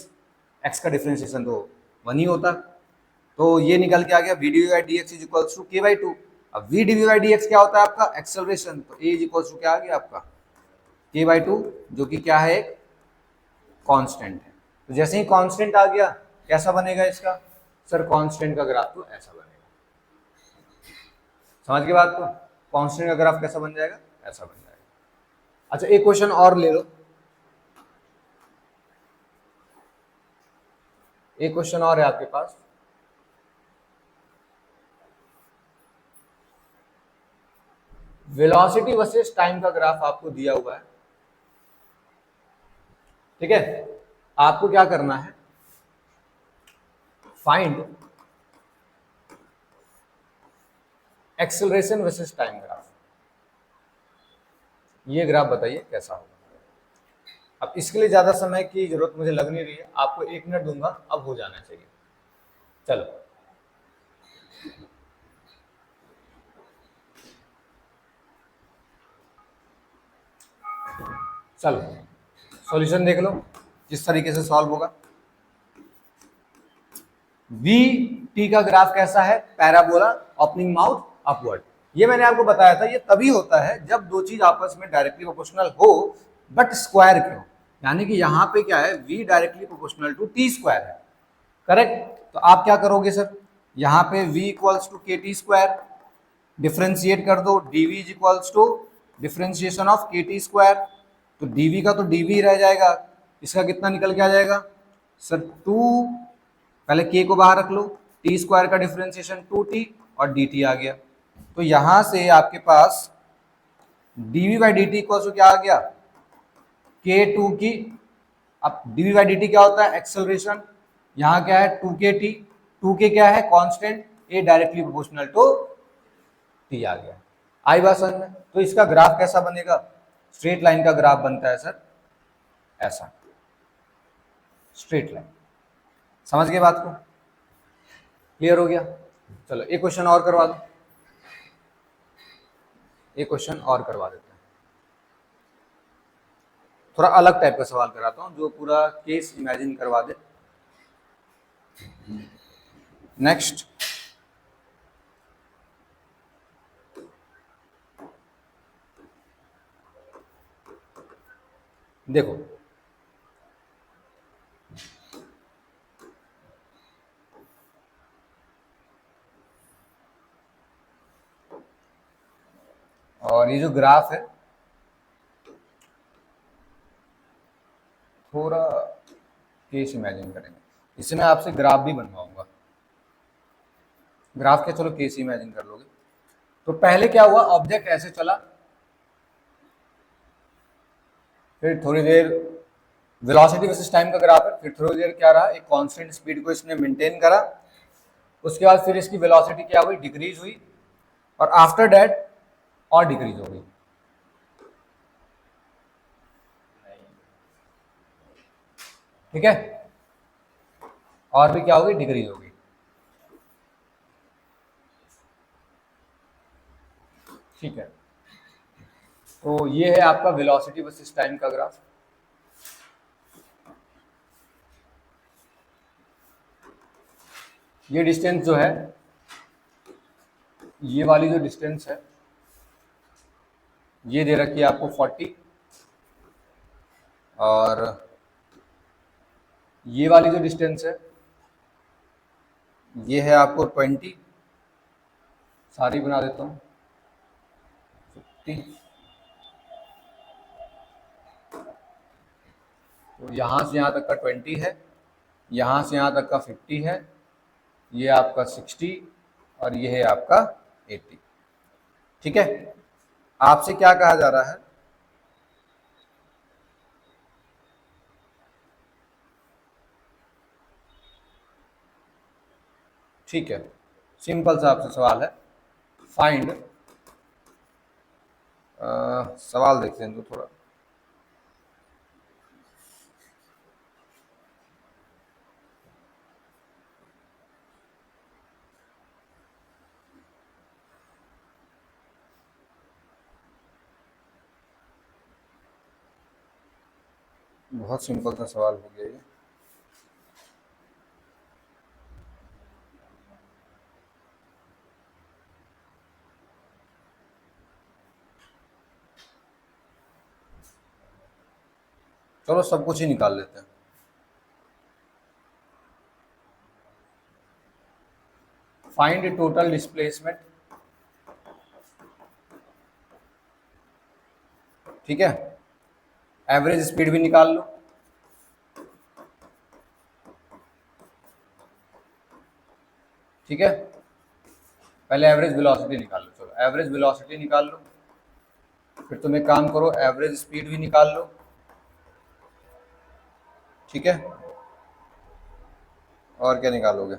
x का डिफरेंशिएशन तो 1 ही होता। तो ये निकल के आ गया v/dx is equals to k/2। अब v/dx क्या होता है आपका एक्सेलरेशन, तो a इज इक्वल्स टू क्या आ गया आपका k/2, जो कि क्या है, एक कांस्टेंट है। तो जैसे ही कांस्टेंट आ गया, कैसा बनेगा इसका सर, कांस्टेंट का ग्राफ तो ऐसा बनेगा। समझ गए बात को, कांस्टेंट का ग्राफ कैसा बन जाएगा, ऐसा बन जाएगा। अच्छा एक क्वेश्चन और ले लो, एक क्वेश्चन और है आपके पास। वेलोसिटी वर्सेस टाइम का ग्राफ आपको दिया हुआ है। ठीक है, आपको क्या करना है, find acceleration versus time graph, ये ग्राफ बताइए कैसा होगा। अब इसके लिए ज्यादा समय की जरूरत मुझे लग नहीं रही है, आपको 1 मिनट दूंगा, अब हो जाना चाहिए। चलो चलो सॉल्यूशन देख लो किस तरीके से सॉल्व होगा। वी टी का ग्राफ कैसा है, पैराबोला, ओपनिंग माउथ, अपवर्ड। ये मैंने आपको बताया था, ये तभी होता है जब दो चीज आपस में डायरेक्टली प्रोपोर्शनल हो बट स्क्वायर के हो। यानी कि यहां पे क्या है, v directly proportional to t square है, करेक्ट। तो आप क्या करोगे सर, यहां पे v equals to k t square, differentiate कर दो, dv is equals to differentiation of k t square. तो dv का तो dv रह जाएगा, इसका कितना निकल के आ जाएगा सर, 2, पहले k को बाहर रख लो, टी स्क्वायर का डिफ्रेंशिएशन 2t और dt आ गया। तो यहां से आपके पास dv by d t equal to क्या आ गया, k2 की। अब dv बाई डी टी क्या होता है, एक्सेलरेशन। यहाँ क्या है 2kt, 2k क्या है constant, a directly proportional to t आ गया। आई बात समझ में। तो इसका ग्राफ कैसा बनेगा, स्ट्रेट लाइन का ग्राफ बनता है सर ऐसा, स्ट्रेट लाइन। समझ गए बात को, क्लियर हो गया। चलो एक क्वेश्चन और करवा दो, एक क्वेश्चन और करवा देते हैं। थोड़ा अलग टाइप का सवाल कराता हूं जो पूरा केस इमेजिन करवा दे। नेक्स्ट, देखो और ये जो ग्राफ है थोड़ा केस इमेजिन करेंगे, इससे मैं आपसे ग्राफ भी बनवाऊंगा। ग्राफ के चलो केस इमेजिन कर लोगे। तो पहले क्या हुआ, ऑब्जेक्ट ऐसे चला, फिर थोड़ी देर वेलोसिटी वर्सेस टाइम का ग्राफ है, फिर थोड़ी देर क्या रहा, एक कांस्टेंट स्पीड को इसने मेंटेन करा, उसके बाद फिर इसकी वेलोसिटी क्या हुई, डिक्रीज हुई, और आफ्टर दैट और डिक्रीज हो गई। ठीक है, और भी क्या होगी, डिक्रीज होगी। ठीक है, तो ये है आपका वेलोसिटी वर्सेस टाइम का ग्राफ। ये डिस्टेंस जो है, ये वाली जो डिस्टेंस है ये दे रखी है आपको 40, और ये वाली जो डिस्टेंस है ये है आपको 20, सारी बना देता हूँ 50। तो यहाँ से यहाँ तक का 20 है, यहाँ से यहाँ तक का 50 है, ये आपका 60 और ये है आपका 80। ठीक है, आपसे क्या कहा जा रहा है, ठीक है, सिंपल सा आपसे सवाल है, फाइंड, सवाल देखते हैं तो थोड़ा बहुत सिंपल सा सवाल हो गया ये। चलो सब कुछ ही निकाल लेते हैं। फाइंड टोटल डिस्प्लेसमेंट, ठीक है, एवरेज स्पीड भी निकाल लो, ठीक है, पहले एवरेज वेलोसिटी निकाल लो। चलो एवरेज वेलोसिटी निकाल लो, फिर तुम एक काम करो एवरेज स्पीड भी निकाल लो, ठीक है, और क्या निकालोगे,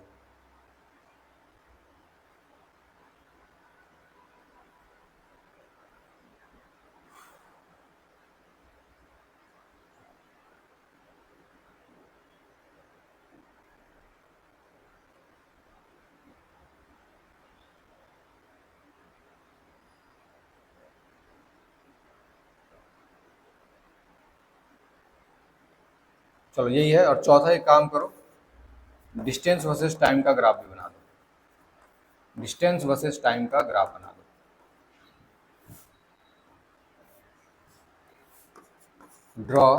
चलो यही है। और चौथा एक काम करो, डिस्टेंस वर्सेस टाइम का ग्राफ भी बना दो, डिस्टेंस वर्सेस टाइम का ग्राफ बना दो। ड्रॉ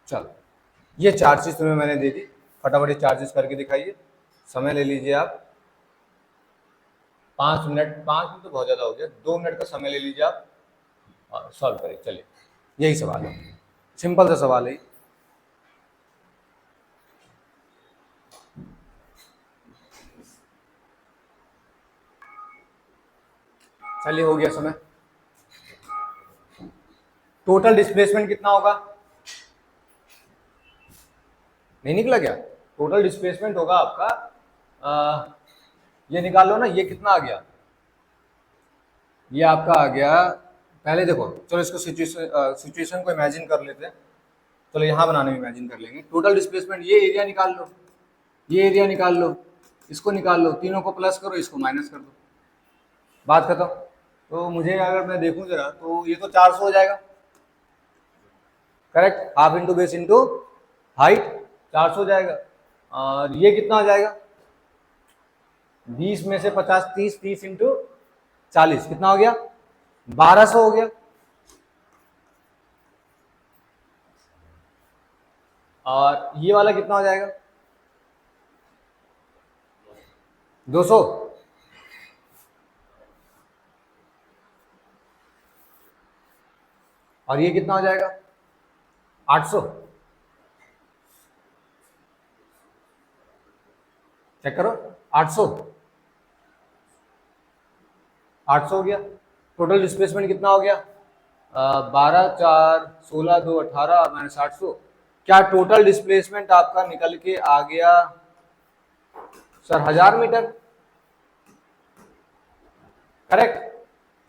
चलो ये चार चीज तुम्हें मैंने दे दी, फटाफट ये चार चीज करके दिखाइए। समय ले लीजिए आप 5 मिनट, 5 मिनट तो बहुत ज़्यादा हो गया, 2 मिनट का समय ले लीजिए आप और सॉल्व करिए। चलिए यही सवाल है, सिंपल सा सवाल है। चलिए हो गया समय। टोटल डिस्प्लेसमेंट कितना होगा? नहीं निकला क्या? टोटल डिस्प्लेसमेंट होगा आपका ये निकाल लो ना, ये कितना आ गया? ये आपका आ गया, पहले देखो चलो इसको सिचुएशन को इमेजिन कर लेते हैं। चलो यहाँ बनाने में इमेजिन कर लेंगे। टोटल डिस्प्लेसमेंट, ये एरिया निकाल लो, ये एरिया निकाल लो, इसको निकाल लो, तीनों को प्लस करो, इसको माइनस कर दो, बात खत्म। तो मुझे अगर मैं देखूं जरा तो ये तो 400 हो जाएगा, correct? Half into base into height 400 हो जाएगा। और ये कितना हो जाएगा? 20 में से 50, 30, 30 इंटू 40 कितना हो गया? 1200 हो गया। और ये वाला कितना हो जाएगा? 200। और ये कितना हो जाएगा? 800। चेक करो, 800 800 हो गया। टोटल डिस्प्लेसमेंट कितना हो गया? 12 4 16 2 18 माइनस 800। क्या टोटल डिस्प्लेसमेंट आपका निकल के आ गया सर 1000 मीटर? करेक्ट।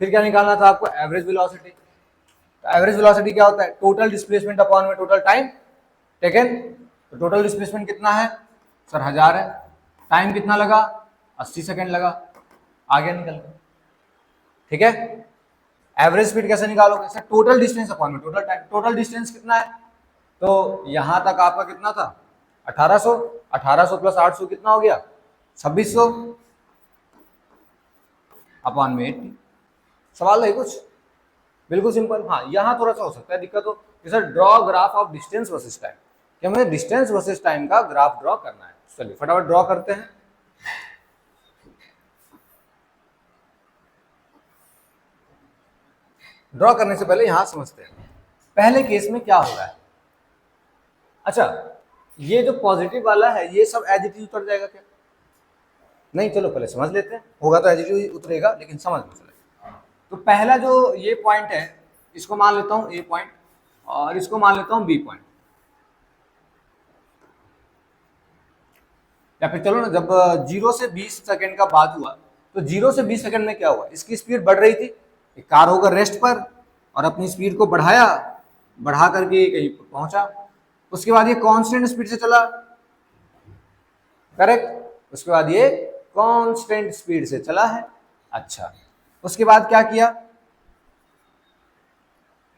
फिर क्या निकालना था आपको? Average velocity. तो एवरेज वेलोसिटी क्या होता है? टोटल डिस्प्लेसमेंट अपॉन में टोटल टाइम टेकन। तो टोटल डिस्प्लेसमेंट कितना है सर? 1000 है। टाइम कितना लगा? 80 सेकेंड लगा। आ गया निकल के, ठीक है। एवरेज स्पीड कैसे निकालोगे सर? टोटल डिस्टेंस अपॉन में टोटल टाइम। टोटल डिस्टेंस कितना है? तो यहां तक आपका कितना था? 1800। 1800 प्लस 800 कितना हो गया? 2600 अपॉन में 80। सवाल है कुछ? बिल्कुल सिंपल। हाँ यहाँ थोड़ा सा हो सकता है दिक्कत हो कि sir draw graph of distance versus time, कि हमें डिस्टेंस वर्सेस टाइम का ग्राफ ड्रॉ करना है। चलिए फटाफट ड्रॉ करते हैं। ड्रॉ करने से पहले यहां समझते हैं पहले केस में क्या हो रहा है। अच्छा, ये जो पॉजिटिव वाला है ये सब एज इट इज उतर जाएगा क्या? नहीं, चलो पहले समझ लेते हैं। होगा तो एज इट इज उतरेगा, लेकिन समझ में चलेगा। तो पहला जो ये पॉइंट है इसको मान लेता हूं ए पॉइंट, और इसको मान लेता हूं बी पॉइंट। या फिर चलो ना, जब 0 से 20 सेकंड का बात हुआ तो 0 से 20 सेकंड में क्या हुआ? इसकी स्पीड बढ़ रही थी, एक कार होकर रेस्ट पर और अपनी स्पीड को बढ़ाया, बढ़ा करके कहीं पहुंचा। उसके बाद ये कांस्टेंट स्पीड से चला, करेक्ट। उसके बाद ये कांस्टेंट स्पीड से चला है। अच्छा, उसके बाद क्या किया?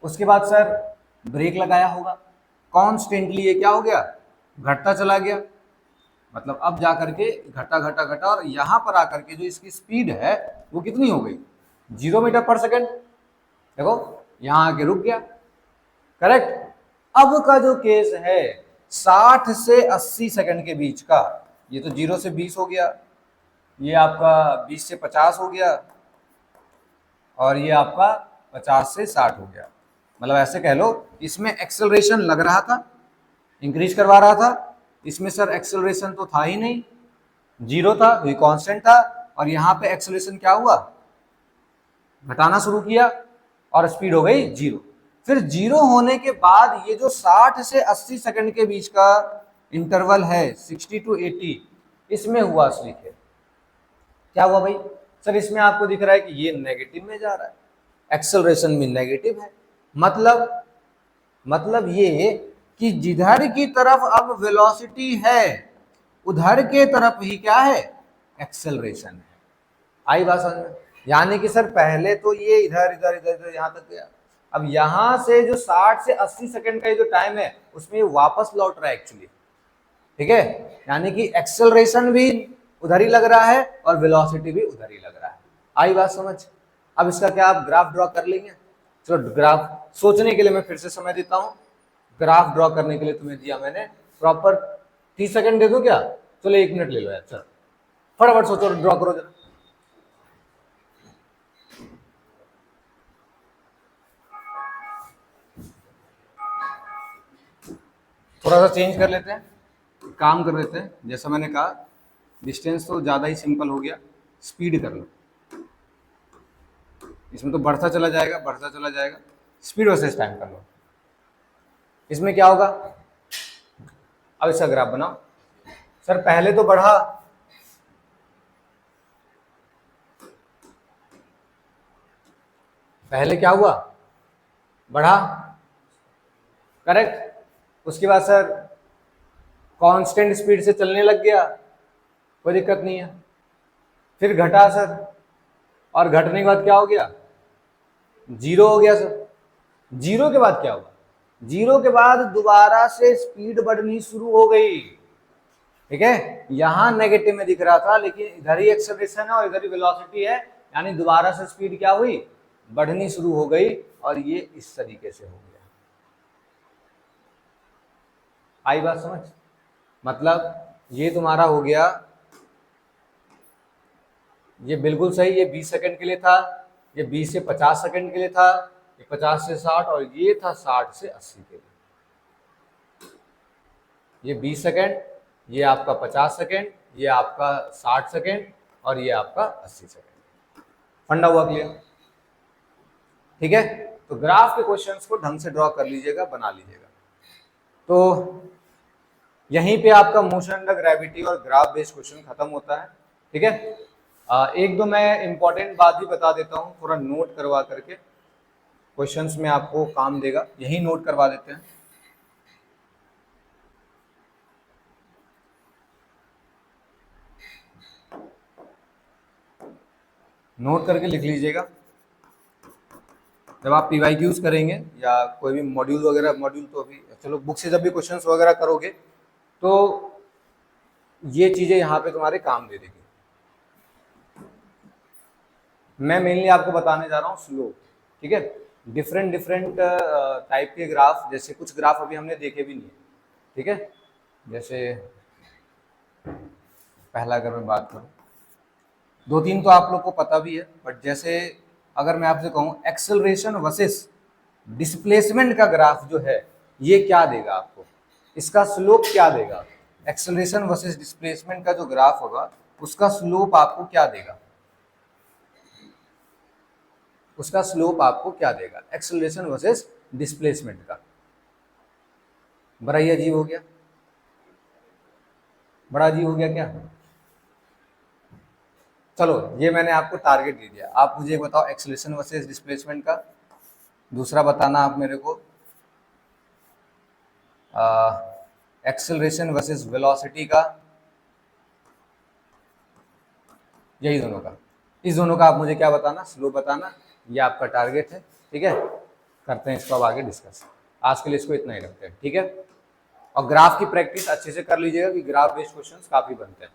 उसके बाद सर ब्रेक लगाया होगा। कॉन्स्टेंटली ये क्या हो गया? घटता चला गया। मतलब अब जा करके घटा घटा घटा, और यहां पर आकर के जो इसकी स्पीड है वो कितनी हो गई? 0 मीटर पर सेकंड। देखो यहां आके रुक गया, करेक्ट। अब का जो केस है 60 से 80 सेकंड के बीच का, ये तो 0 से 20 हो गया, ये आपका 20 से 50 हो गया, और ये आपका 50 से 60 हो गया। मतलब ऐसे कह लो, इसमें एक्सेलरेशन लग रहा था, इंक्रीज करवा रहा था। इसमें सर एक्सेलरेशन तो था ही नहीं, 0 था, ये कांस्टेंट था। और यहाँ पे एक्सेलरेशन क्या हुआ? घटाना शुरू किया और स्पीड हो गई 0। फिर 0 होने के बाद ये जो 60 से 80 सेकंड के बीच का इंटरवल है 60 टू 80, इसमें हुआ असली खेल। क्या हुआ भाई? सर इसमें आपको दिख रहा है कि ये नेगेटिव में जा रहा है, एक्सेलरेशन भी नेगेटिव है। मतलब ये कि जिधर की तरफ अब वेलोसिटी है उधर के तरफ ही क्या है? एक्सेलरेशन है। आई बात समझ में? यानी कि सर पहले तो ये इधर इधर इधर इधर यहाँ तक गया, अब यहाँ से जो 60 से 80 सेकंड का ये जो टाइम है उसमें ये वापस लौट रहा है एक्चुअली, ठीक है। यानी कि एक्सेलरेशन भी उधर ही लग रहा है और वेलोसिटी भी उधर ही लग रहा है। आई बात समझ? अब इसका क्या आप ग्राफ ड्रॉ कर लेंगे? चलो ग्राफ सोचने के लिए मैं फिर से समय देता हूँ। ग्राफ ड्रॉ करने के लिए तुम्हें दिया मैंने प्रॉपर 30 सेकंड दे दो क्या? चलो 1 मिनट ले लो यार, चलो फटाफट सोचो, ड्रॉ करो जरा। थोड़ा सा चेंज कर लेते हैं, काम कर लेते हैं। जैसा मैंने कहा डिस्टेंस तो ज़्यादा ही सिंपल हो गया, स्पीड कर लो। इसमें तो बढ़ता चला जाएगा, बढ़ता चला जाएगा। स्पीड वर्सेस टाइम कर लो। इसमें क्या होगा? अब इसका ग्राफ बनाओ। सर पहले तो बढ़ा, पहले क्या हुआ? बढ़ा, करेक्ट। उसके बाद सर कांस्टेंट स्पीड से चलने लग गया, कोई दिक्कत नहीं है। फिर घटा सर, और घटने के बाद क्या हो गया? जीरो हो गया सर। जीरो के बाद क्या हुआ? जीरो के बाद दोबारा से स्पीड बढ़नी शुरू हो गई, ठीक है। यहां नेगेटिव में दिख रहा था लेकिन इधर ही एक्सेलरेशन है और इधर ही वेलोसिटी है, यानी दोबारा से स्पीड क्या हुई? बढ़नी शुरू हो गई, और ये इस तरीके से हो गया। आई बात समझ? मतलब ये तुम्हारा हो गया, ये बिल्कुल सही, ये 20 सेकंड के लिए था, ये 20 से 50 सेकंड के लिए था, ये 50 से 60, और ये था 60 से 80 के लिए। ये 20 सेकंड, ये आपका 50 सेकंड, ये आपका 60 सेकंड, और ये आपका 80 सेकंड। फंडा हुआ क्लियर? ठीक है। तो ग्राफ के क्वेश्चंस को ढंग से ड्रॉ कर लीजिएगा, बना लीजिएगा। तो यहीं पे आपका मोशन अंडर ग्रेविटी और ग्राफ बेस्ड क्वेश्चन खत्म होता है, ठीक है। एक दो मैं इंपॉर्टेंट बात भी बता देता हूँ, थोड़ा नोट करवा करके, क्वेश्चंस में आपको काम देगा, यही नोट करवा देते हैं। नोट करके लिख लीजिएगा। जब आप PYQs करेंगे या कोई भी मॉड्यूल वगैरह, मॉड्यूल तो अभी चलो बुक से जब भी क्वेश्चंस वगैरह करोगे तो ये चीजें यहाँ पे तुम्हारे काम दे देगी। मैं मेनली आपको बताने जा रहा हूँ स्लोप, ठीक है। डिफरेंट डिफरेंट टाइप के ग्राफ, जैसे कुछ ग्राफ अभी हमने देखे भी नहीं है, ठीक है। जैसे पहला अगर मैं बात करूँ, दो तीन तो आप लोग को पता भी है, बट जैसे अगर मैं आपसे कहूँ एक्सेलरेशन वर्सेस डिस्प्लेसमेंट का ग्राफ जो है ये क्या देगा आपको, इसका स्लोप क्या देगा? एक्सेलरेशन वर्सेस डिस्प्लेसमेंट का जो ग्राफ होगा उसका स्लोप आपको क्या देगा? उसका स्लोप आपको क्या देगा एक्सेलरेशन वर्सेस डिस्प्लेसमेंट का? बड़ा ही अजीब हो गया, बड़ा अजीब हो गया क्या? चलो ये मैंने आपको टारगेट दे दिया, आप मुझे बताओ एक्सेलरेशन वर्सेस डिस्प्लेसमेंट का। दूसरा बताना आप मेरे को एक्सेलरेशन वर्सेस वेलोसिटी का, यही दोनों का, इस दोनों का आप मुझे क्या बताना? स्लोप बताना। ये आपका टारगेट है, ठीक है। करते हैं इसको अब आगे डिस्कस। आज के लिए इसको इतना ही रखते हैं, ठीक है। और ग्राफ की प्रैक्टिस अच्छे से कर लीजिएगा कि ग्राफ बेस्ड क्वेश्चंस काफी बनते हैं।